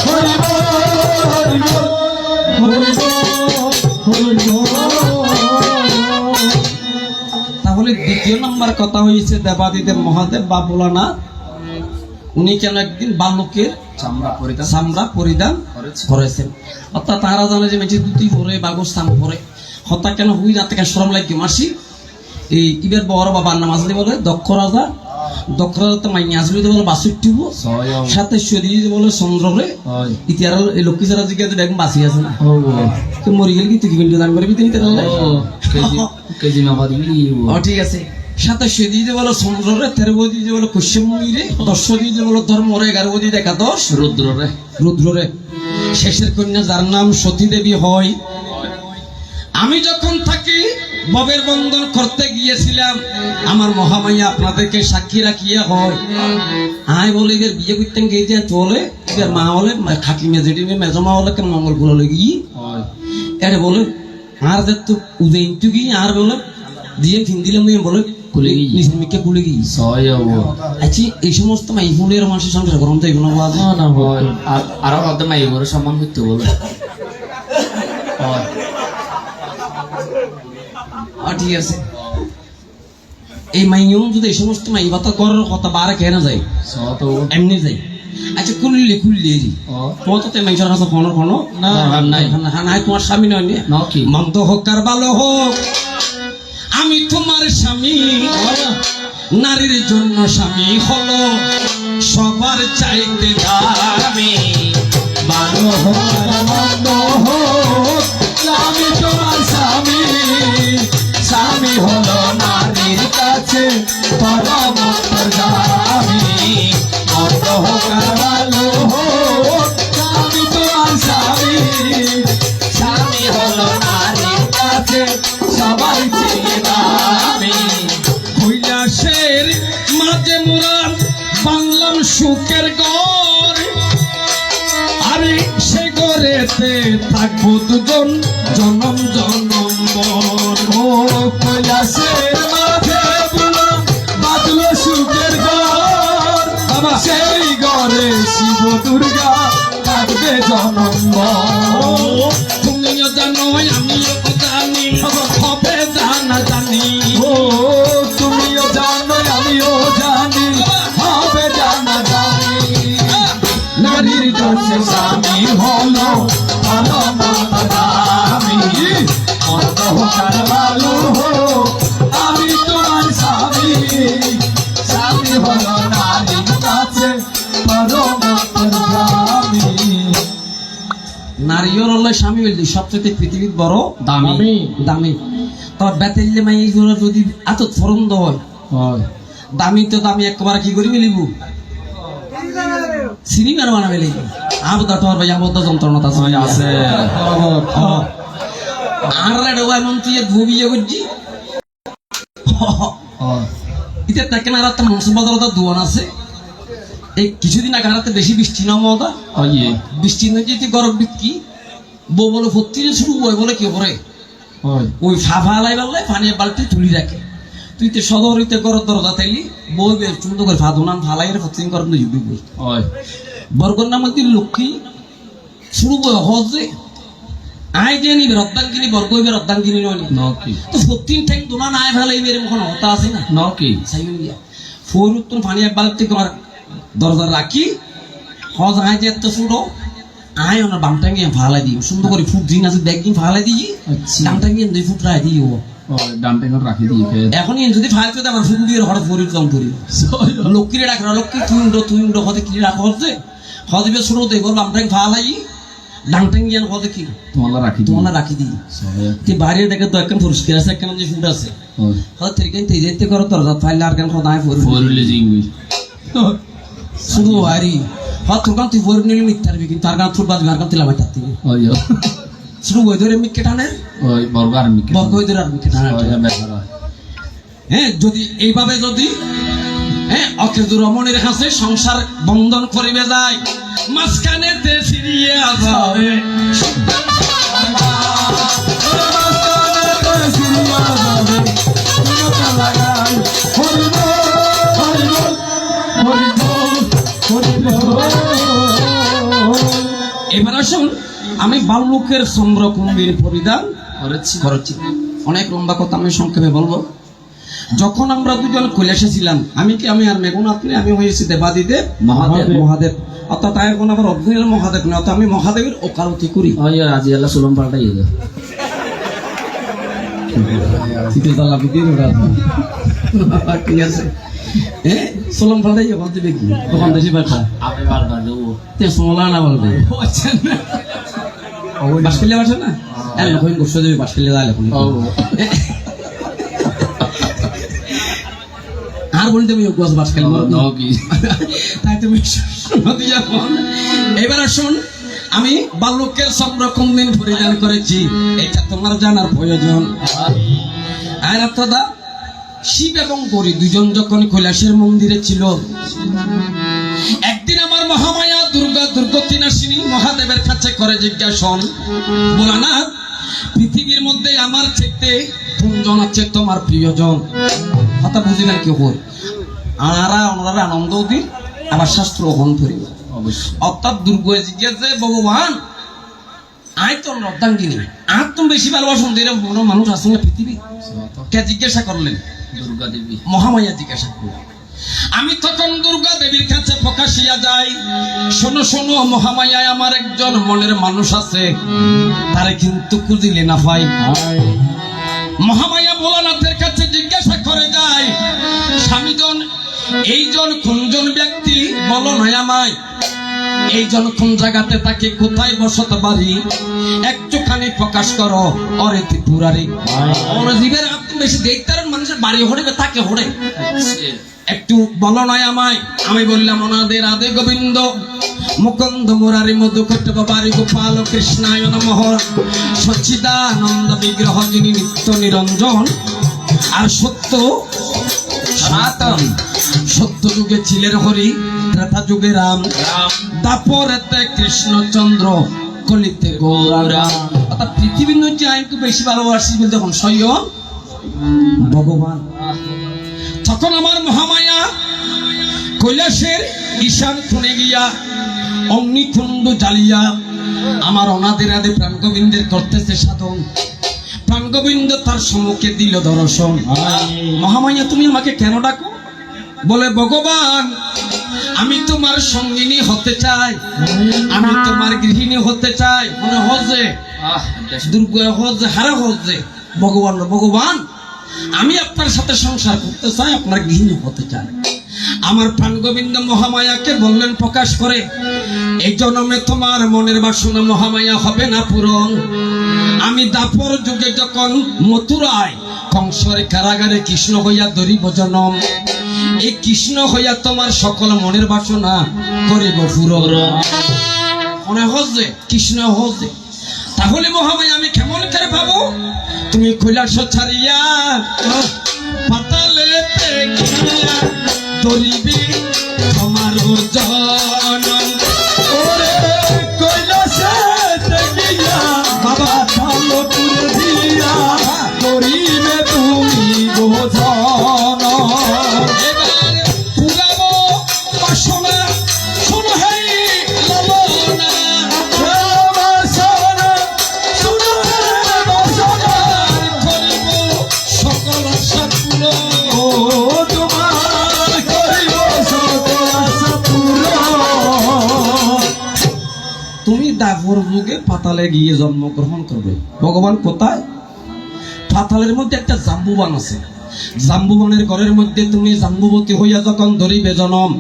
হরিব হরিব হরিব হরিব। তাহলে দ্বিতীয় নম্বর কথা হয়েছে দেবাদিদেব মহাদেব বা ভোলানাথ, উনি কেন একদিন বালকের চামড়া পরিধান করেছেন। অর্থাৎ তারা জানে যে মেঝে দুটি পরে বাগস চাম পরে হতা কেন হুই রাতে কেন সরম লাগে মাসি। এই ইবের বড় বাবার নাম আসলে বলে দক্ষ রাজা, দক্ষ রাজা তো মাইনি আসলে বলে বাসুটি সাথে শরীর বলে চন্দ্রে ইতিহার এই লক্ষ্মী সারা জিজ্ঞাসা দেখুন বাঁচি আছে না তো মরি গেলে কি তুই কিন্তু দান করবি তিনি ও ঠিক আছে। সাথে সেদিকে বলো চন্দ্রে, 13 দিয়ে বলো কুষ্যমুড়ি, 10 দিয়ে বলো ধর্ম, 11 দিয়ে একাদশ রুদ্রে। শেষের কন্যা যার নাম সতী দেবী হয়। আমি যখন থাকি ববের বন্ধন করতে গিয়েছিলাম, আমার মহামায়া আপনাদেরকে সাক্ষী রাখিয়া হয়। আয় বলে এদের বিয়ে করতেন গিয়ে চলে এদের মা বলে খাকি মেজেটি মেজমা বলে কেন মঙ্গল বলে গিয়ে এটা বলে আর তো উদয়টু গিয়ে আর বলে দিয়ে ফিন দিলাম বলে খুলে গিয়ে নিজের মেয়েকে খুলে গিয়ে আচ্ছা এই সমস্ত মাই ফুলের মানুষের সঙ্গে গরম তো এগুলো না হয় আর ওদের মাই বড় সম্মান করতে বলে ঠিক আছে। এই মাইয়ম যদি এই সমস্ত মাই কথা করার কথা বারে কেন যায় এমনি যাই। আচ্ছা খুললি যাই তোমার তো মাইশার কাছে ফোন না নাই নাই তোমার স্বামী নয় না কি মন্দ হোক আর ভালো হোক আমি তোমার স্বামী। নারীর জন্য স্বামী হলো সবার চাইতে দামি। ভালো হোক আর মন্দ হোক আমি তোমার স্বামী। স্বামী হলো নারীর কাছে পরম দামি। মন্দ হোক আর ভালো হোক আমি তোমার স্বামী। স্বামী হলো নারীর কাছে সবাই চেয়ে দামি। কৈলাসের মাঝে মোরা বাংলাম সুখের গড়, আরে সে গড়েতে থাকবো দুজন জনম জনম বর। ও কৈলাসের মাঝে বুলাম বাদলো সুখের ঘর। বাবা সেই ঘরে শিব দুর্গা থাকবে জনম। তুমিও জানো আমিও জানি হবে জানা জানি। ও তুমিও জানো আমিও জানি হবে জানা জানি। নারীর কাছে স্বামী হলো ভালো দামি। মন্দ হোক আর ভালো হোক আমি তোমার স্বামী। স্বামী হলো নারীর কাছে পরম দামি। নারীর হলে স্বামী বলছি সবচেয়ে পৃথিবীর বড় দামি। দামি। তোর বেতেলে মাই এইগুলো যদি এত ফরন্দ হয় দামি তো দামি একবার কি করি মিলিব সিনেমার বানাবে লিখি আবদা তোর ভাই আবদ্ধ যন্ত্রণা তা সময় আছে আর ডোবাই মন্ত্রী ভুবিয়ে করছি ইতে তাকে না রাত মাংস বাজারটা দোয়ান আছে। এই কিছুদিন আগে রাতে বেশি বৃষ্টি না মদা বৃষ্টি নয় যদি গরম বিক্রি বউ বলে ভর্তি শুরু হয় বলে কি করে ওই ফাফা লাই বললে পানির বালতি তুলি রাখে তুই তো সদরিতে করত দরজা তাইলি বই বেশ সুন্দর করে ফাদু নাম ফালাইয়ের ফক্সিং করেন তুই বই ওই বরগর নাম তুই লক্ষ্মী শুরু বই হজে আই যে নিবে রদ্দান কিনি বর্গ হইবে রদ্দান কিনি নয় নকি তো সত্যিন ঠেক দোনা নাই ফেলাই মেরে মুখন হতা আছে না নকি সাইন গিয়া ফোরুত্তর পানি এক বালতি তোমার দরজা রাখি হজ আই যে এত ফুটো আই ওনার বামটা গিয়ে ফালাই দিই সুন্দর করে ফুট দিন আছে দেখ দিন ফালাই দিই আচ্ছা দামটা গিয়ে 2 ফুট রাই দিই ও ওই ডামটা এখন রাখি দিয়ে এখন যদি ফালতে আমার ফুট দিয়ে হঠাৎ ফোর কম করি লক্ষ্মীরে ডাক লক্ষ্মী তুই উন্ডো হতে কি রাখা হচ্ছে হদিবে শুরু দেই বল বামটা ফালাই ডাংটাং গিয়ে হতে কি তোমালা রাখি তোমার রাখি দিই তুই বাইরে দেখে তো একদম পরিষ্কার আছে একদম যে ফুট আছে হয়তো ঠিক আছে যেতে করো তোর ফাইল আর কেন খোদায় ফোরলে জিংবি শুধু আরি হয়তো তোর কান তুই ফোর নিলে মিথ্যারবি কিন্তু তার গান ফুট বাজবে আর কান তিলা মাইতার তুই ওই শুধু ওই ধরে মিথ্যে টানে ওই বর্গার মিকে বর্গ ওই ধরে আর মিথ্যে টানে হ্যাঁ যদি এইভাবে যদি হ্যাঁ অকেজু রমণীর কাছে সংসার বন্ধন করিবে যায় মাঝখানে ফিরিয়ে যাবে এবার আসুন আমি বাল্যকের চন্দ্রকুম্ভীর পরিধান করেছি অনেক লম্বা কথা আমি সংক্ষেপে বলবো যখন আমরা দুজন কৈলাসে ছিলাম আমি আর মেগুন আপনি আমি হয়েছি দেবাদিদেব মহাদেব অর্থাৎ তাই কোন আবার অরিজিনাল মহাদেব না অর্থাৎ আমি মহাদেবের ওকালতি করি আজি আল্লাহ সুলম পাল্টাই ঠিক আছে হ্যাঁ সোলম পাল্টাই বলতে দেখি তখন দেশি বাচ্চা আমি পাল্টা দেবো তে সোলা না বলবে বাসকেলে বাসা না এখন গোস্ব দেবে বাসকেলে দাঁড়ালে আর বলতে আমি গোস বাসকেল তাই তুমি এবার আসুন আমি বাল্যকের সংরক্ষণ দিন পরিধান করেছি এটা তোমার জানার প্রয়োজন আর দাদা শিব এবং গৌরী দুজন যখন কৈলাসের মন্দিরে ছিল একদিন আমার মহামায়া দুর্গা দুর্গতিনাশিনী মহাদেবের কাছে করে জিজ্ঞাসন বলা পৃথিবীর মধ্যে আমার থেকে কোনজন আছে তোমার প্রিয়জন কথা বুঝি না কেউ ওনারা আনন্দ দিন আবার শাস্ত্র গ্রহণ করিব অর্থাৎ দুর্গা জিজ্ঞাসে ভগবান আয় তো রদ্দাঙ্গিনী আর তুমি বেশি ভালোবাসুন মানুষ আছে না পৃথিবী কে জিজ্ঞাসা করলেন দুর্গা দেবী মহামায়া জিজ্ঞাসা করলেন আমি তখন দুর্গা দেবীর কাছে প্রকাশিয়া যাই শোনো শোনো মহামায়া আমার একজন মনের মানুষ আছে তারে কিন্তু খুঁজিলে না পাই মহামায়া ভোলানাথের কাছে জিজ্ঞাসা করে যায় স্বামীজন এইজন কোনজন ব্যক্তি বলো নয় আমায় এইজন কোন জায়গাতে তাকে কোথায় বসত বাড়ি একটুখানি প্রকাশ করো অরে ত্রিপুরারি ওর জীবের আপনি বেশি দেখতারেন মানুষের বাড়ি হড়বে তাকে হড়ে একটু বলো নয় আমায় আমি বললাম ওনাদের আদে গোবিন্দ মুকুন্দ মুরারি মধুকট বাবারি গোপাল কৃষ্ণায় নমঃ সচ্চিদানন্দ বিগ্রহ যিনি নিত্য নিরঞ্জন আর সত্য সনাতন সত্য যুগে ছিলেন হরি ত্রেতা যুগে রাম দাপরেতে কৃষ্ণচন্দ্র কলিতে গৌরাম অর্থাৎ পৃথিবীর মধ্যে আমি একটু বেশি ভালোবাসি বলতে এখন স্বয়ং ভগবান তখন আমার মহামায়া কৈলাসের ঈশান কোণে গিয়া অগ্নিকুণ্ড জ্বালিয়া আমার অনাদের আদে প্রাণ গোবিন্দের করতেছে সাধন প্রাণ গোবিন্দ তার সম্মুখে দিল দর্শন মহামায়া তুমি আমাকে কেন ডাকো বলে ভগবান আমি তোমার সঙ্গিনী হতে চাই আমি তোমার গৃহিণী হতে চাই মনে হজে দুর্গা হজে হারা হজে ভগবান আমি আপনার সাথে সংসার করতে চাই আপনার গৃহিণী হতে চাই আমার প্রাণ গোবিন্দ মহামায়াকে বললেন প্রকাশ করে এই জন্মে তোমার মনের বাসনা মহামায়া হবে না পূরণ আমি দাপর যুগে যখন মথুরায় কংসের কারাগারে কৃষ্ণ হইয়া ধরিব জনম এই কৃষ্ণ হইয়া তোমার সকল মনের বাসনা করিব পূরণ মনে হচ্ছে কৃষ্ণ হচ্ছে তাহলে মহামায়া আমি কেমন করে পাবো তুমি কৈলাস ছাড়িয়া পাতালেতে গিয়া ধরিবি তোমার জনম ওরে কৈলাসে গিয়া বাবা তালো পুরে দিয়া করিবে তুমি বোঝা তখনই দাপর যুগে পাতালে গিয়ে জন্মগ্রহণ করবে। ভগবান কোথায়? পাতালের মধ্যে একটা জাম্বুবান আছে। জাম্বুবানের ঘরের মধ্যে তুমি জাম্বুবতী হইয়া যখন ধরিবে জনম,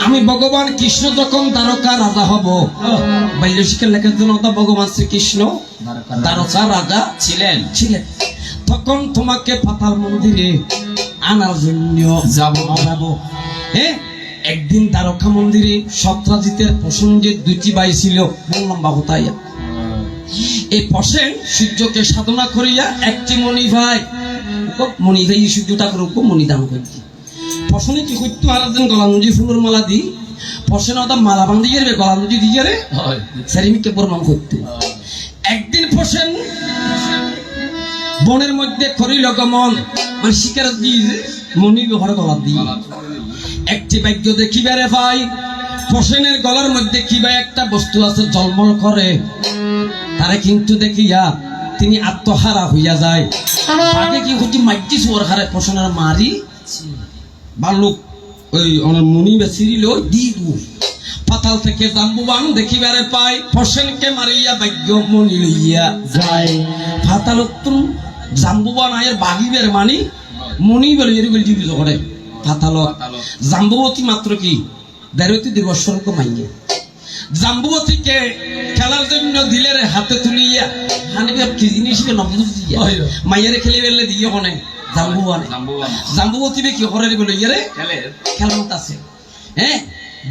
আমি ভগবান কৃষ্ণ যখন দ্বারকা রাজা হব, বাল্য শিক্ষার লেখার জন্য ভগবান শ্রীকৃষ্ণ দ্বারকা রাজা ছিলেন। তখন তোমাকে পাতাল মন্দিরে আনার জন্য যাব। হ্যাঁ, একদিন দ্বারকা মন্দিরে সত্রাজিতের প্রসঙ্গে দুটি ভাই ছিল, লম্বা হতাইয়া। এই প্রসেন সূর্যকে সাধনা করিয়া একটি মণি ভাই সূর্য ঠাকুর মণি দান করছি। প্রসনে কি করতে আরেকজন গলানুজি ফুলের মালা দি প্রসেন ওটা মালা বান্ধি যাবে, গলানুজি দিয়ে রে সেরিমিকে প্রমাণ করতে। একদিন প্রসেন বনের মধ্যে করিল গমন, মানে শিকার দিয়ে মণি ঘরে গলা দিয়ে একটি বাক্য দেখিবারে ভাই, প্রসেনের গলার মধ্যে কিবা একটা বস্তু আছে জলমল করে। তারে কিন্তু দেখিয়া তিনি আত্মহারা হইয়া যায়। আগে কি হচ্ছে মাইটি সোয়ার হারে প্রসেনের মারি বালুক ওই মনি বেসিরিল দিদু পাতাল থেকে জাম্বুবান দেখিবারে পাই, প্রসেনকে মারিয়া ভাগ্য মনি লইয়া যায়। পাতাল জাম্বুবান আয়ের বাগিবের মানি মনি বলে জীবিত করে। পাতাল জাম্বুবতী মাত্র কি দেড়তি দিবসর্গ মাইয়ে জাম্বুবতীকে খেলার জন্য দিলের হাতে তুলিয়া হানিবে কি জিনিস নবুজিয়া মাইয়ারে খেলে বেলে দিয়ে কোনে জাম্বুবানে জাম্বুবতী কি করে বলে ইয়ে খেলার আছে। হ্যাঁ,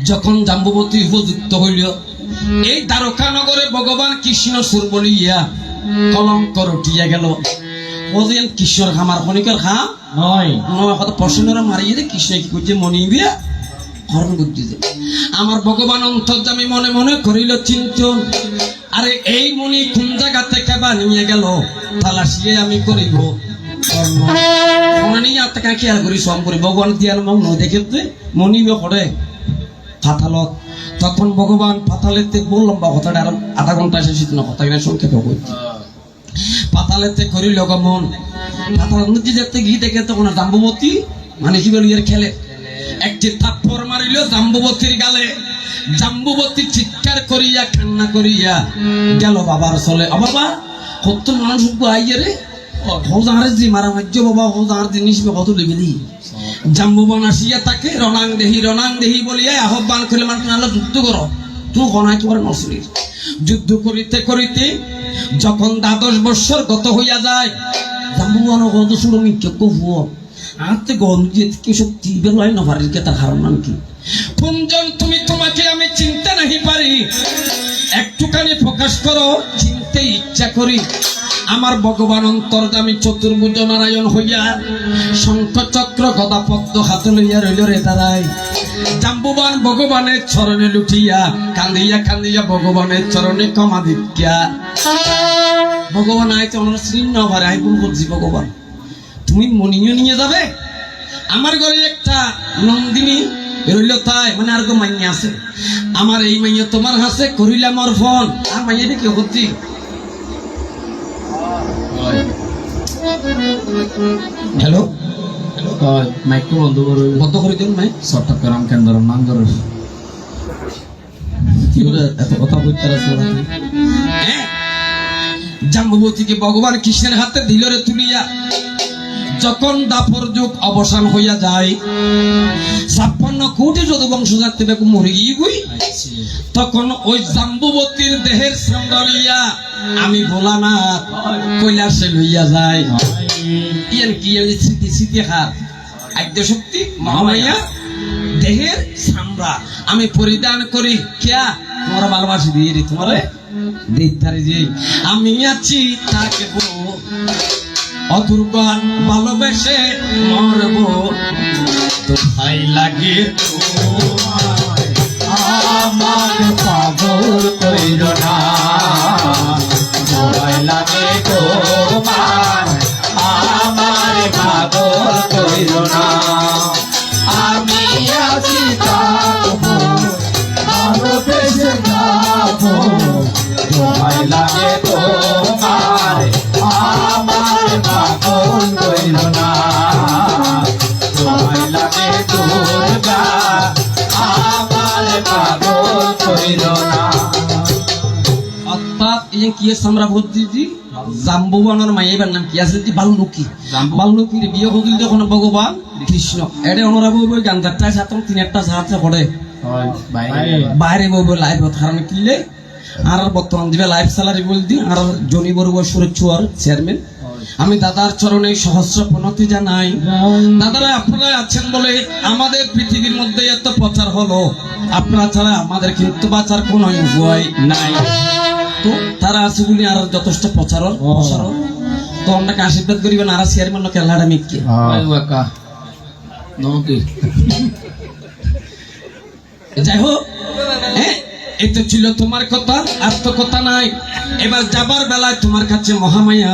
যখন জাম্বুবতী উপযুক্ত হইল, এই দ্বারকা নগরে ভগবান কৃষ্ণ সুর বলিয়া কলঙ্ক রটিয়া গেল। ওদিন কৃষ্ণর খামার খনিকের খা নয় কথা প্রশ্নরা মারিয়ে রে কৃষ্ণ কি করছে মনি বিয়া হরণ করতেছে। আমার ভগবান অন্তর্যামী মনে মনে করিল চিন্তন, আরে এই মনি কোন জায়গা থেকে বা নিয়ে গেল, তালাশিয়ে আমি করিব খেয়াল করি সম করি ভগবান দিয়ার মগ্ন দেখে মনি করে পাতালত। তখন ভগবান পাতালেতে বহু লম্বা কথাটা আর আধা ঘন্টা শেষ না কথা কিনা সংক্ষেপে করছি। পাতালেতে করিল গমন, পাতাল নদী যেতে গিয়ে দেখে তখন জাম্বুবতী মানে কি বলি এর খেলে একটি থাপ্পড় মারিল জাম্বুবতীর গালে। জাম্বুবতী চিৎকার করিয়া কান্না করিয়া গেল বাবার চলে। বাবা কত মানুষ আইয়ে রে হৌজাহারে জি মারা মাজ্য বাবা হৌজাহার জিনিস কত লেগেলি। জাম্বুবান আসিয়া তাকে রণাং দেহি বলিয়া আহ্বান করলে মানুষ নাহলে যুদ্ধ করো, তুই গণায় তোমার নসরির যুদ্ধ করিতে করিতে যখন 12 বৎসর গত হইয়া যায়, জাম্বুবান কত শুরু মিথ্য কফুয় আতে গঞ্জে কি সত্যি বেলায় না পারির তার কারণ নাম কি কুঞ্জন তুমি তোমাকে আমি চিনতে নাহি পারি, একটুখানি প্রকাশ করো চিনতে ইচ্ছা করি। আমার ভগবান অন্তর্যামী চতুর্ভুজ নারায়ণ হইয়া শঙ্খ চক্র গদা পদ্ম হাতে লইয়া রইল রে দাঁড়ায়। জাম্বুবান ভগবানের চরণে লুটিয়া কান্দিয়া কান্দিয়া ভগবানের চরণে ক্ষমা দিত্যা। ভগবান আইতে আমার শ্রীন্ন ভারে আই কোন করছি ভগবান তুমি মনিও নিয়ে যাবে, আমার ঘরে একটা নন্দিনী রইল তাই মানে আর গো মাইয়া আছে, আমার এই মাইয়া তোমার হাসে করিলাম আর ফোন আর মাইয়া কি করছি। হ্যালো মাইকটা বন্ধ করে বন্ধ করে দিন ভাই। চট্টগ্রাম কেন্দ্র নাঙ্গর এত কথা বলতে জাম্বুবতীকে ভগবান কৃষ্ণের হাতে দিল রে তুলিয়া। যখন দাপর যুগ অবসান হইয়া যায়, 56 কোটি যদুবংশ যাতে বেকু মরে গিয়ে গুই, তখন ওই জাম্বুবতীর দেহের সঙ্গলিয়া আমি ভোলানাথ কৈলাসে লইয়া যায়। ইয়ার কি স্মৃতি স্মৃতি হাত আদ্য শক্তি মহামাইয়া দেহের সামরা আমি পরিধান করি কিয়া তোমার ভালোবাসি দিয়ে রে তোমারে দিতারে যে আমি আছি তাকে অদুর্বান ভালোবেসে মরব তো ভাই লাগে আমার পাগল কইর না, ভয় লাগে তোমার আমার পাগল কইর না। আমি আছি থাকবো ভালোবেসে যাবো, ভয় লাগে তোমার আমার পাগল কইর না। ভয় লাগে দুর্গা আমার পাগল কইর না। অর্থাৎ এই যে কি আমরা ভর্তি জাম্বুবানোর মাইয়ের নাম কি আছে যে বাল্মীকি জাম্বু। বাল্মীকির বিয়ে হদিল যখন ভগবান কৃষ্ণ এটা ওনারা বই গান চারটায় সাতম তিন একটা সাহায্য করে বাইরে বাইরে বই লাইভ কারণ কিনলে আর বর্তমান দিবে লাইভ স্যালারি বল দি আর জনি বড়ুয়া সুরচুয়ার চেয়ারম্যান আমি দাদার চরণে সহস্র প্রণতি জানাই দাদারা আপনারা আছেন বলে আমাদের পৃথিবীর মধ্যে এত প্রচার হলো আপনারা ছাড়া আমাদের কিন্তু বাঁচার কোনো উপায় নাই তো তারা আছে বলে আর যথেষ্ট প্রচার তো আপনাকে আশীর্বাদ করিবেন আর চেয়ারম্যান খেলাটা মিটকে বাকা নকি যাই হোক হ্যাঁ এটা ছিল তোমার কথা আর তো কথা নাই এবার যাবার বেলায় তোমার কাছে মহামায়া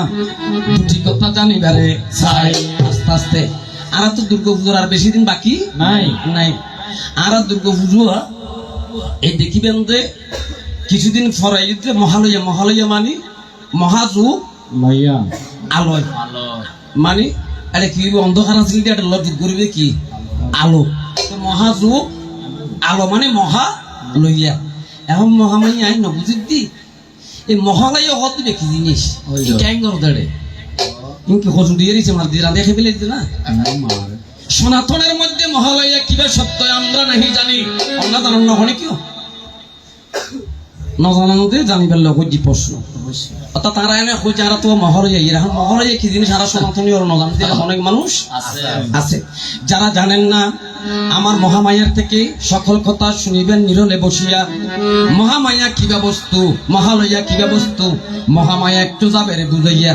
দুটি কথা জানিবারে চাই আস্তে আস্তে আর তো দুর্গাপুজোর আর বেশি দিন বাকি নাই নাই আর দুর্গাপুজো এই দেখিবেন যে কিছুদিন পরে মহালয়া মহালয়া মানে মহাযুগ আলোয় ভালো মানে এটা কি অন্ধকার আছে এটা লজ্জিত করবে কি আলো তো মহাযুগ আলো মানে মহা লইয়া এখন মহামাই আই নবুঝিত দি এই মহালয়া হত দেখি জিনিস এই ক্যাঙ্গর দাঁড়ে ইনকি হজু দিয়ে দিছে মার দিয়ে দেখে ফেলে দিতে না সনাতনের মধ্যে মহালয়া কিবা সত্য আমরা নাহি জানি আমরা জানান না হলে কেউ নজানানোতে জানিবার লোক হচ্ছে প্রশ্ন অর্থাৎ তারা এনে হচ্ছে আর তো মহালয়া এরকম মহালয়া কি জিনিস আর সনাতনী ওর নজানতে অনেক মানুষ আছে আছে যারা জানেন না আমার মহামায়ার থেকে সকল কথা শুনিবেন নিরলে বসিয়া মহামায়া কিবা বস্তু মহালয়া কিবা বস্তু মহামায়া একটু যাবে রে বুঝাইয়া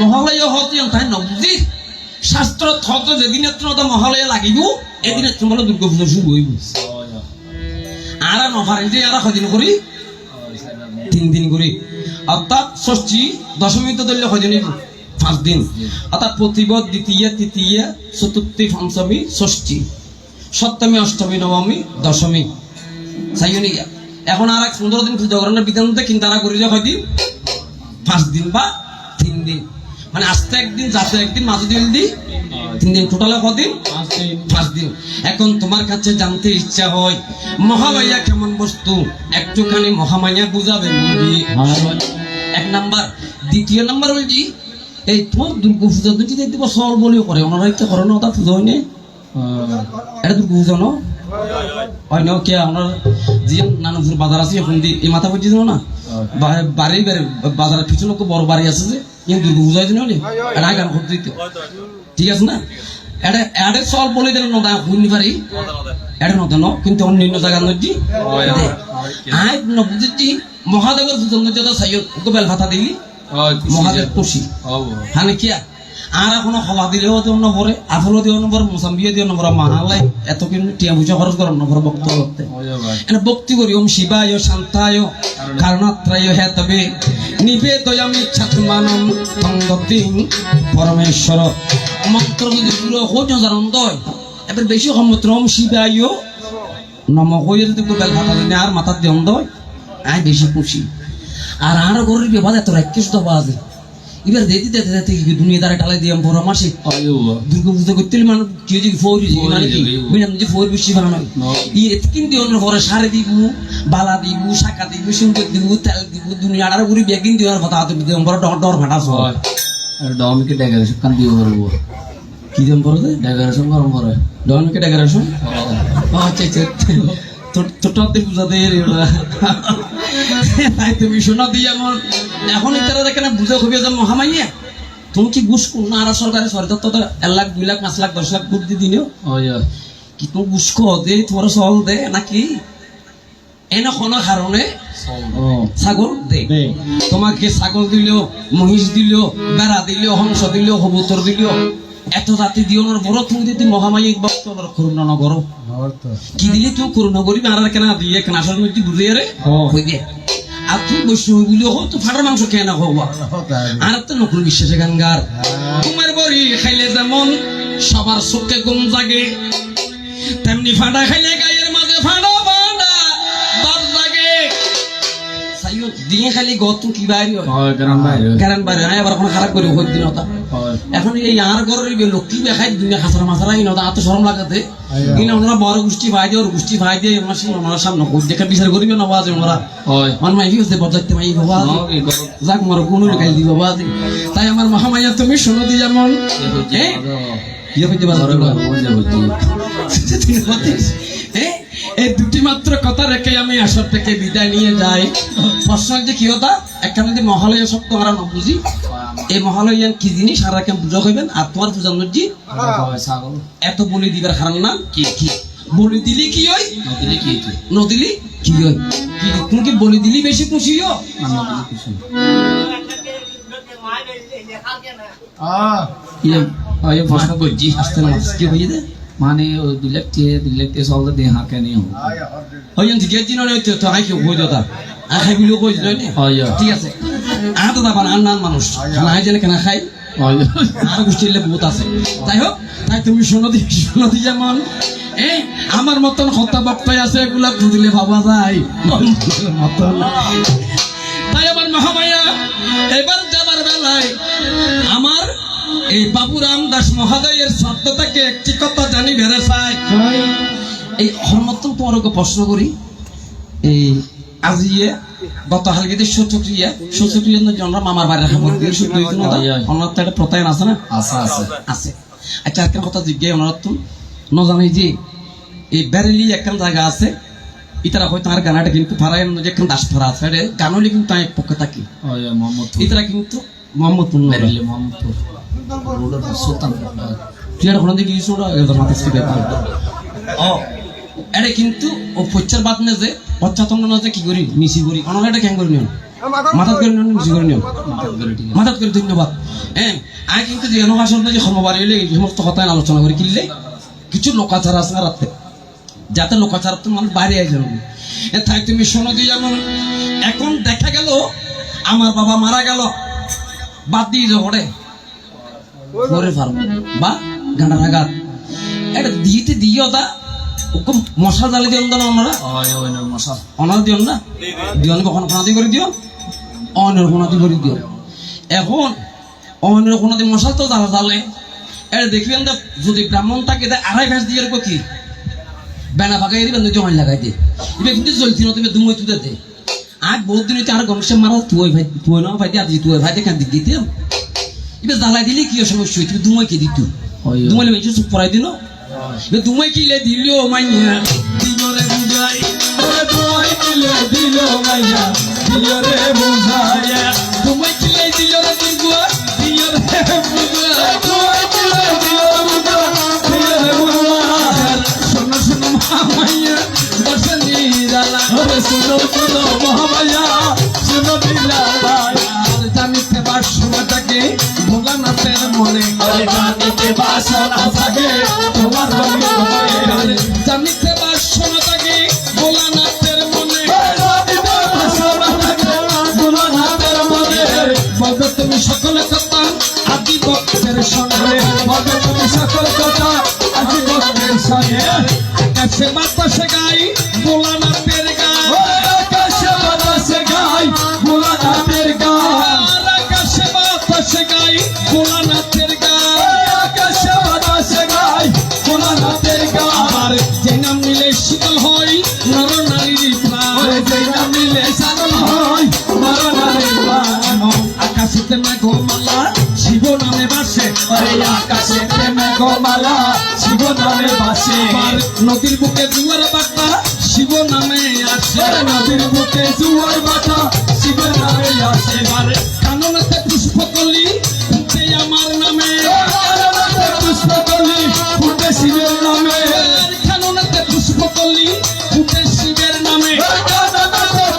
মহালয়া হতে তাই নবুঝি শাস্ত্র থত যেদিন মহালয়া লাগিব এদিন তোমার দুর্গা পুজো শুরু হইব আর নভারেন যে আর কদিন করি 3 দিন করি অর্থাৎ ষষ্ঠী দশমী তো ধরলে কদিন 5 দিন অর্থাৎ প্রতিবদ দ্বিতীয় তৃতীয় চতুর্থী পঞ্চমী ষষ্ঠী সপ্তমী অষ্টমী নবমী দশমী সাইনি এখন আর 15 দিন পুজো করানোর বিধান কিন্তু তারা করি যে কয়দিন 5 দিন বা 3 দিন মানে আস্তে একদিন যাতে একদিন মাঝে দিন 3 দিন টোটালে কদিন 5 দিন এখন তোমার কাছে জানতে ইচ্ছা হয় মহালয়া কেমন বস্তু একটুখানি মহামায়া বুঝাবে এক নাম্বার দ্বিতীয় নাম্বার বলছি এই তোমার দুর্গা পুজো যদি দেখতে সল বলেও করে ওনারা একটা করে না ওটা পুজো হয়নি এটা দুর্গা পুজো ন হয় না কে আপনার যে নানুপুর বাজার আছে এখন এই মাথা পড়ছি না বাড়ি বাজারের পিছনে তো বড় বাড়ি আছে যে কিন্তু দুর্গা পুজো হয় না এটা গান করতে দিতে ঠিক আছে না এটা এডে সল বলে দিল না শুনি পারি এটা নতুন কিন্তু অন্যান্য জায়গার নদী আই ন বুঝেছি মহাদেবের পুজোর মধ্যে তো সাইয় ওকে বেল ভাতা দিলি মহাদেব খুশি হানে কিয়া আর এখনো হলা দিলেও দিও নম্বরে আফুলও দিও নম্বর মোসাম্বিও দিও নম্বর মাহালাই এত কিন্তু টিয়া পয়সা খরচ করার নম্বর বক্তব্য করতে এনে ভক্তি করি ওম শিবায় শান্তায় কারণাত্রায় হে তবে নিবেদয়ামি ছাত্মানম তঙ্গতিং পরমেশ্বর মন্ত্র যদি পুরো হোজ জানন্দ এবার বেশি সমত্র ওম শিবায় নম হয়ে যদি বেল ভাতা দিনে আর মাথার দিয়ে অন্ধ আই বেশি খুশি আর আরো গরিব বিবাদ এত রাক্ষস দবা আছে এবার দেখতে দেখতে দেখতে দুনিয়া দ্বারা টালাই দিয়ে বড় মাসে দুর্গা পুজো করতে মানে কেউ যদি ফোর মানে কি বুঝলাম যে ফোর বেশি বানানো কিন্তু অন্য ঘরে সারে দিব বালা দিব শাখা দিব সিন্দুর দিব তেল দিব দুনিয়া আর ঘুরি বেগিন দেওয়ার কথা হাতে দিয়ে বড় ডর ডর ফাটা হয় আর ডমকে ডেকোরেশন কান দিয়ে করব কি দেন বড় ডেকোরেশন করব করে ডনকে ডেকোরেশন আচ্ছা আচ্ছা তোটাতে বুঝাতে তাই তুমি শোনা দিয়ে আমার এখন তারা দেখে না বুঝে খুবই যে মহামাইয়া তুমি কি ঘুষ না আর সরকারের সরকার তো 1 লাখ 2 লাখ 5 লাখ 10 লাখ ঘুষ দিয়ে দিলেও কি তুমি ঘুষ দে তোমার চল দে নাকি এনে কোনো কারণে ছাগল দে তোমাকে ছাগল দিলেও মহিষ দিলেও বেড়া দিলেও হংস দিলেও কবুতর দিলেও এত জাতি দিও না বড় তুমি যদি মহামায়িক ভক্ত করুণা না করো কি দিলে তুই করুণা করিবি আর কেনা দিয়ে কেনা আসল মধ্যে ঘুরে রে হয়ে দিয়ে আর তুই বৈষ্ণব বলিও হোক তো ফাটার মাংস খেয়ে না হওয়া আর তো নকুল বিশ্বাসে গানগার তোমার বড়ি খাইলে যেমন সবার চোখে ঘুম জাগে তেমনি ফাটা খাইলে গায়ের মাঝে ফাটা ফাটা বাদ জাগে সাইও দিয়ে খালি গত কি বাইরে হয় কারণ বাইরে আবার কোনো খারাপ করে হই দিন ওটা এখন এই আর ঘরের লক্ষ্মী দেখাই দুনিয়া খাসারা মাসারা ইনো তো শরম লাগাতে ইনো ওনারা বড় গোষ্ঠী ভাই দিয়ে ওর গোষ্ঠী ভাই দিয়ে ওনার সামনে দেখে বিচার করিবে না বাজে ওনারা মান মাই কি হচ্ছে বজাইতে মাই বাবা যাক মারো কোন গাইল দি বাবা তাই আমার মহামায়া তুমি শোনো দি যেমন ইয়ে হইতে এই দুটি মাত্র কথা রেখে আমি আসর থেকে বিদায় নিয়ে যাই। প্রশ্ন যে কি হতা একটা যদি মহালয়া শব্দ আমরা না বুঝি এই মহালয়া কি জিনিস আর কেন বুঝা হইবেন আর তোমার পূজা নজি এত বলি দিবার কারণ না কি কি বলি দিলি কি হয় নদিলি কি হয় কি তুমি কি বলি দিলি বেশি খুশি হও প্রশ্ন করছি আসতে না কি হইয়ে দে মানে দিলেতে সব দিয়ে হাঁকে নিয়ে হইন জিগে দিন না তো আই কি হই দাদা আই বিলো কই দিলে ঠিক আছে আ তো দাবা নান মানুষ খানা আই জেনে কেনা খাই আর গোষ্ঠীলে বহুত আছে তাই হোক তাই তুমি শোনো দি যেমন আমার মতন হত্যা বক্তাই আছে এগুলা বুঝলে ভাবা যায় মতন তাই আমার মহামায়া এবার যাবার বেলায় আমার এই বাবুরাম দাস মহাদয়ের শব্দ থেকে একটি কথা জানি বেড়ে চাই এই হরমতন তোমারকে প্রশ্ন করি এই আজিয়ে গত হালকে সুচক্রিয়া আমরা মামার বাড়ির খবর দিয়ে শুধু ওনার তো একটা প্রত্যয়ন আছে না আছে আচ্ছা একটা কথা জিজ্ঞাসা ওনার তো ন জানাই যে এই বেরেলি একখান জায়গা আছে ইতারা হয়তো আর গানাটা কিন্তু ফারাই যে একখান দাস ফারা আছে গানলি কিন্তু এক পক্ষে থাকি ইতারা কিন্তু মোহাম্মদপুর এটা কিন্তু ও পচ্চার বাদ না যে পশ্চাতঙ্গ না যে কি করি মিশি করি অনেকটা ক্যাং করে নিও মাথাত করে নিও মিশি করে নিও মাথাত করে ধন্যবাদ আই কিন্তু যে আসল যে সমবার হইলে এই সমস্ত কথা আলোচনা করে কিনলে কিছু লোকাচার আছে না রাখতে যাতে লোকাচার তো মানুষ বাইরে আই যাবে তাই তুমি শোনো দিয়ে যেমন এখন দেখা গেল আমার বাবা মারা গেল বাদ দিয়ে যাবো করে পারবো বা গান্ডার আঘাত এটা দিতে দিও তা ওকে মশা জ্বালে দিও না আমরা অনার দিও না দিও কখনো খানাদি করে দিও অনের কোনাদি করে দিও এখন অনের কোনাদি মশা তো জ্বালা জ্বালে এটা দেখবেন যদি ব্রাহ্মণ থাকে আড়াই ভেস দিয়ে কি বেনা ফাঁকাই দিবেন জমাই লাগাই দিয়ে এটা কিন্তু চলছিল তুমি দুমই তুলে দে আজ বহুত দিন আর গণেশ মারা তুই না ভাই আজি তুই ভাই কেন দিক দিতে এবার জ্বালাই দিলে কি সমস্যা তুমি দুমই কে দিত দুমাইলে মেয়ে চুপ পড়াই দিল দুমই কিলে দিল মাইয়া দিলরে বুঝাই দুমই কিলে দিল মাইয়া দিলরে বুঝাইয়া দুমই কিলে দিলরে দুর্গা দিলরে বুঝাই দুমই কিলে দিলরে বুঝা দিলরে বুঝা শোনো শোনো মাইয়া বসনি জালা ওরে শোনো শোনো মহামায়া শোনো দিলালা জানিতে বাসনা থাকে ভোলানাথের মনে জানিতে বাসনা থাকে তোমার জানিতে বাসনা থাকে ভোলানাথের মনে বলবে তুমি সকল কথা আদি ভক্তের সঙ্গে বলবে তুমি সকল কথা আদি ভক্তের সঙ্গে আকাশে বাতাসে গাই ভোলানাথের গান আকাশে বাতাসে গাই ভোলানাথের গান আকাশে বাতাসে গাই ভোলানাথের গান আকাশে বাতাসে গাই ভোলানাথের গান যে নাম নিলে শীতল হয় নর নারীর প্রাণ যে নাম নিলে শীতল হয় নর নারীর প্রাণ আকাশেতে মেঘমালা শিব নামে বাসে আকাশেতে মেঘমালা শিব নামে বাসে নদীর বুকে জুয়ার বাটা শিব নামে আসে নদীর বুকে জুয়ার বাটা শিব নামে আসে কাননেতে পুষ্পকলি ফুটে আমার নামে পুষ্পকলি ফুটে শিবের নামে কাননেতে পুষ্পকলি ফুটে শিবের নামে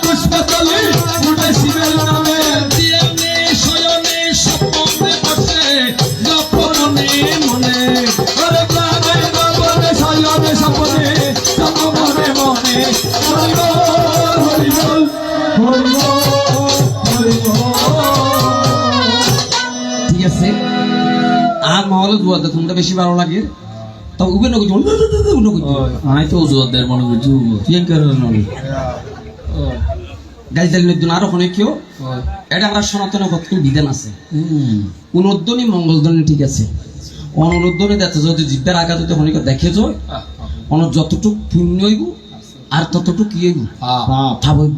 পুষ্পকলি ফুটে শিবের নামে দিয়ানে শয়নে স্বপ্নে বসে গপনে মনে ওরে প্রাণে গপনে শয়নে স্বপ্নে গপনে মনে হরি বল হরি বল হরি বল হরি বল। ঠিক আছে আর মহলে দুয়াতে তোমরা বেশি ভালো লাগে তো উবে নগো জল নগো আই তো জোরদের মনে বুঝু কি করে নলি গাইজাল নদী আর ওখানে কেউ এটা আমরা সনাতন কতক্ষণ বিধান আছে উনোদ্দনী মঙ্গলধ্বনি ঠিক আছে অনুদ্দনী দেখতে যদি জিব্বার আগা যদি অনেক দেখে যায় অন যতটুক পুণ্য হইব আর ততটুক কি হইব ভাব হইব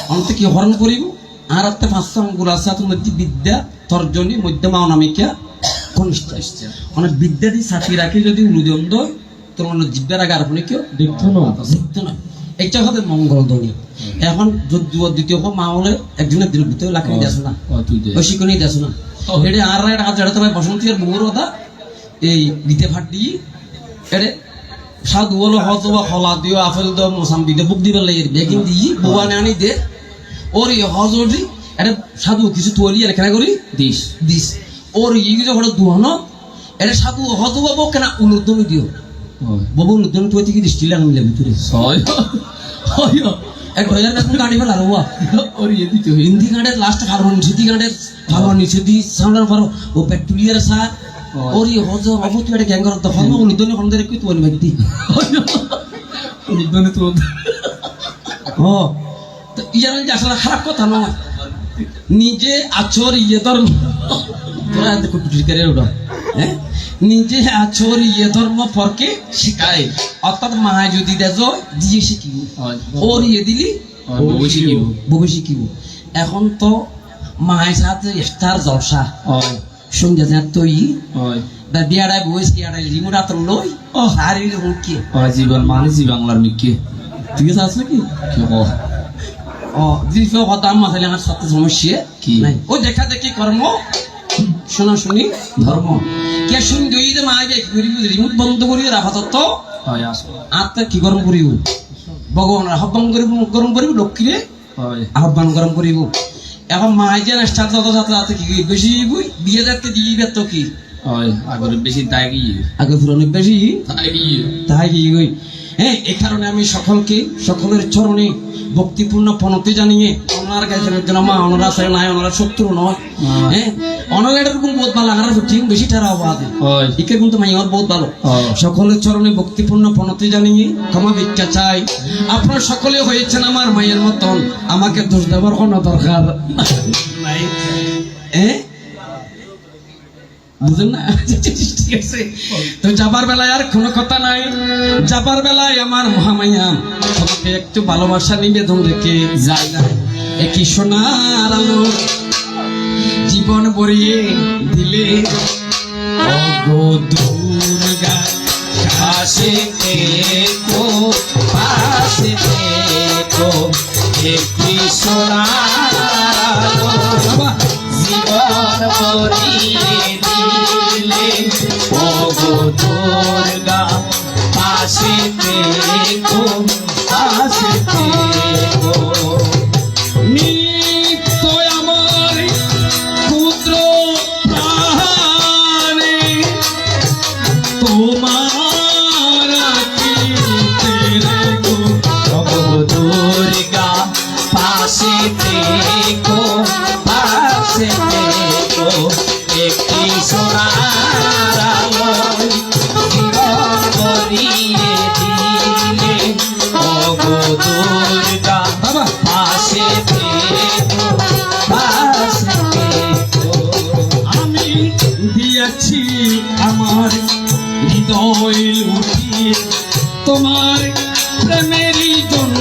অন্ত কি হরণ করিব আর আত্মে পাঁচটা অঙ্গুল আছে তার মধ্যে বিদ্যা তর্জনী মধ্যমা অনামিকা কনিষ্ঠ অনেক বিদ্যা দিয়ে সাথী রাখি যদি উলুদন্দ তোর মনে জিব্বার আগে আর কেউ দেখতো না একটা হবে মঙ্গলধ্বনি এখন দ্বিতীয় মা হলে একজনের দিল ভিতরে লাখনি দেশ না শিখনি দেশ না এটা আর একটা হাত জড়াতে হয় বসন্তী আর বউর কথা এই গীতে ফাট দিয়ে এটা সাধু হলো হজ বা হলা দিও আপেল দিও মোসাম্বি দিও বুক দিবে লাগে বেগিন দিয়ে বুয়ানে আনি দে ওর এই হজ ওটি এটা সাধু কিছু তোলি আর খেলা করি দিস ওর ই যখন দুহন এটা সাধু হজ বাবু কেনা উলুদ্দমি দিও বাবু উলুদ্দমি তুই থেকে দৃষ্টি লাগাইলে ভিতরে এক হাজার এখন গাড়ি ফেলা রোয়া ওর ইয়ে দিতে হিন্দি গানের লাস্ট ফারমানি সিদ্ধি গানের ফারমানি সিদ্ধি সাউন্ডার ফারো ও পেট্রোলিয়ার সা ওর ই হজ বাবু তুই এটা গ্যাঙ্গার তো হল উলুদ্দমি হন দেরে কি তুই ব্যক্তি উলুদ্দমি তো ও তো ইয়ার আসলে খারাপ কথা নয় নিজে আছর ইয়ে ধর্ম তোরা দেখো করে ওটা হ্যাঁ নিজে আছর ইয়ে ধর্ম পরকে শিখায় অর্থাৎ মায় যদি দেজ দিয়ে শিখিব ওর ইয়ে দিলি বউ শিখিব এখন তো মায়ের সাথে স্টার জলসা সন্ধ্যা দিন তৈ বিয়াড়ায় বই বিয়াড়ায় রিমোট আতর লই শারীর মুখে জীবন মানে জি বাংলার মিকে ঠিক আছে আসলে কি দীর্ঘ কথা মাথায় আমার সাথে সমস্যা কি নাই ও দেখা দেখি কর্ম শোনা শুনি ধর্ম কে শুনি দুই যে মা রিমোট বন্ধ করি আপাতত আত্মা কি গরম করিব ভগবান আহ্বান করিব গরম করিব লক্ষ্মীরে আহ্বান গরম করিব এখন মাই যে স্টার যত যাতে কি বেশি বিয়ে যাতে দিবে তো কি আগরে বেশি তাই কি আগে পুরনো বেশি তাই কি হ্যাঁ এই কারণে আমি সকলের চরণে ভক্তিপূর্ণ প্রণতি জানিয়ে ওনার কাছে মা ওনারা আছে নাই ওনারা শত্রু নয় হ্যাঁ ওনারা এরকম বহুত ভালো আনারা ঠিক বেশি ঠারা আবাদ একে কিন্তু মাইয়ার বহুত ভালো সকলের চরণে ভক্তিপূর্ণ প্রণতি জানিয়ে ক্ষমা ভিক্ষা চাই আপনারা সকলে হয়েছেন আমার মায়ের মতন আমাকে দোষ দেওয়ার কোনো দরকার নাই হ্যাঁ বুঝলেন না ঠিক আছে তো যাবার বেলায় আর কোনো কথা নাই যাবার বেলায় আমার মহামাইয়া তোমাকে একটু ভালোবাসা নিবেদন রেখে যাই না একই সোনার আলো জীবন ভরিয়ে দিলে ওগো দুর্গা পাশে থেকো একই সোনার আলো জীবন ভরিয়ে দিলে ওগো দুর্গা পাশে থেকো নিত্য আমার পুত্র প্রাণে তোমার ওগো দুর্গা পাশে থেকো একটি সোনার আলো জীবন ভরিয়ে দিলে ওগো দুর্গা পাশে থেকো আমি দিয়েছি আমার হৃদয় লুটিয়ে তোমার প্রেমেরই জন্য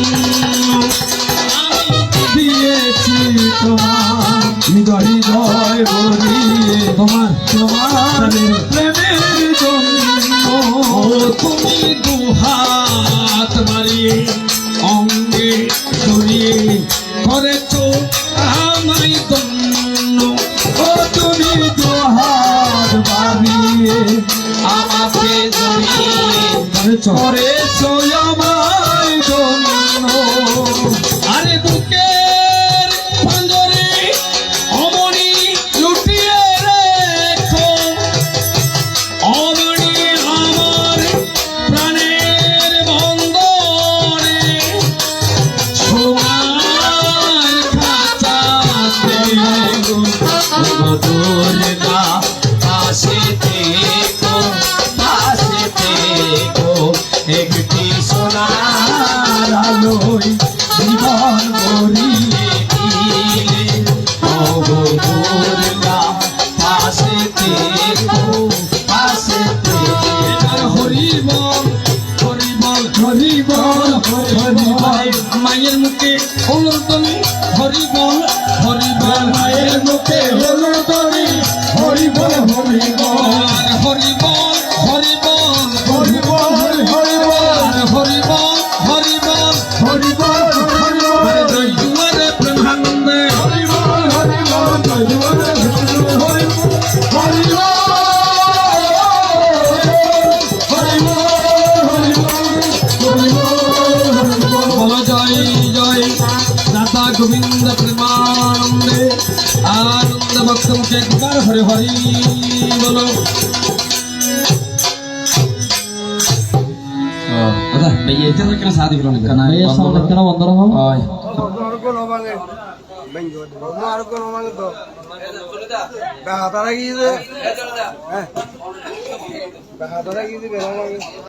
আমি দিয়েছি তোমার হৃদয় ভরিয়ে তোমার প্রেমের জন্য তুমি দুহাত মারিয়ে অঙ্গে জড়িয়ে করেছ আমায় ধন্য ও তুমি দুহাত মারিয়ে আমাকে জড়িয়ে করেছ আমায় ধন্য আরে বুকের পাঞ্জরে অমনি লুটিয়ে রেখো অমনি আমার প্রাণের বন্দরে সোনার খাঁচাতে দুর্গা পাশে থেকো একটু আসতে হরি বল হরি বল হরি বল হরি বল মায়ের মুখে অনুরতনী হরি বল হরি বল মায়ের মুখে হলো তরি হরি বল হরি বল হরি বল হরি বল হরি বল হরি বল হরি বল হরি বল হরি বল হরি বল জয় জুয়ারে ব্রহ্মানন্দে হরি বল হরি বল হরি বল হরি বল বলো জয় জয় দাতা গোবিন্দ প্রেমানন্দে আনন্দ ভক্ত মুখে একবার হরে হরি বলো দাদা ভাইয়া এটা কেন সাথে গেল না ভাইয়া সামনে কেন বন্ধ রাখো ওই Bahatara gidi.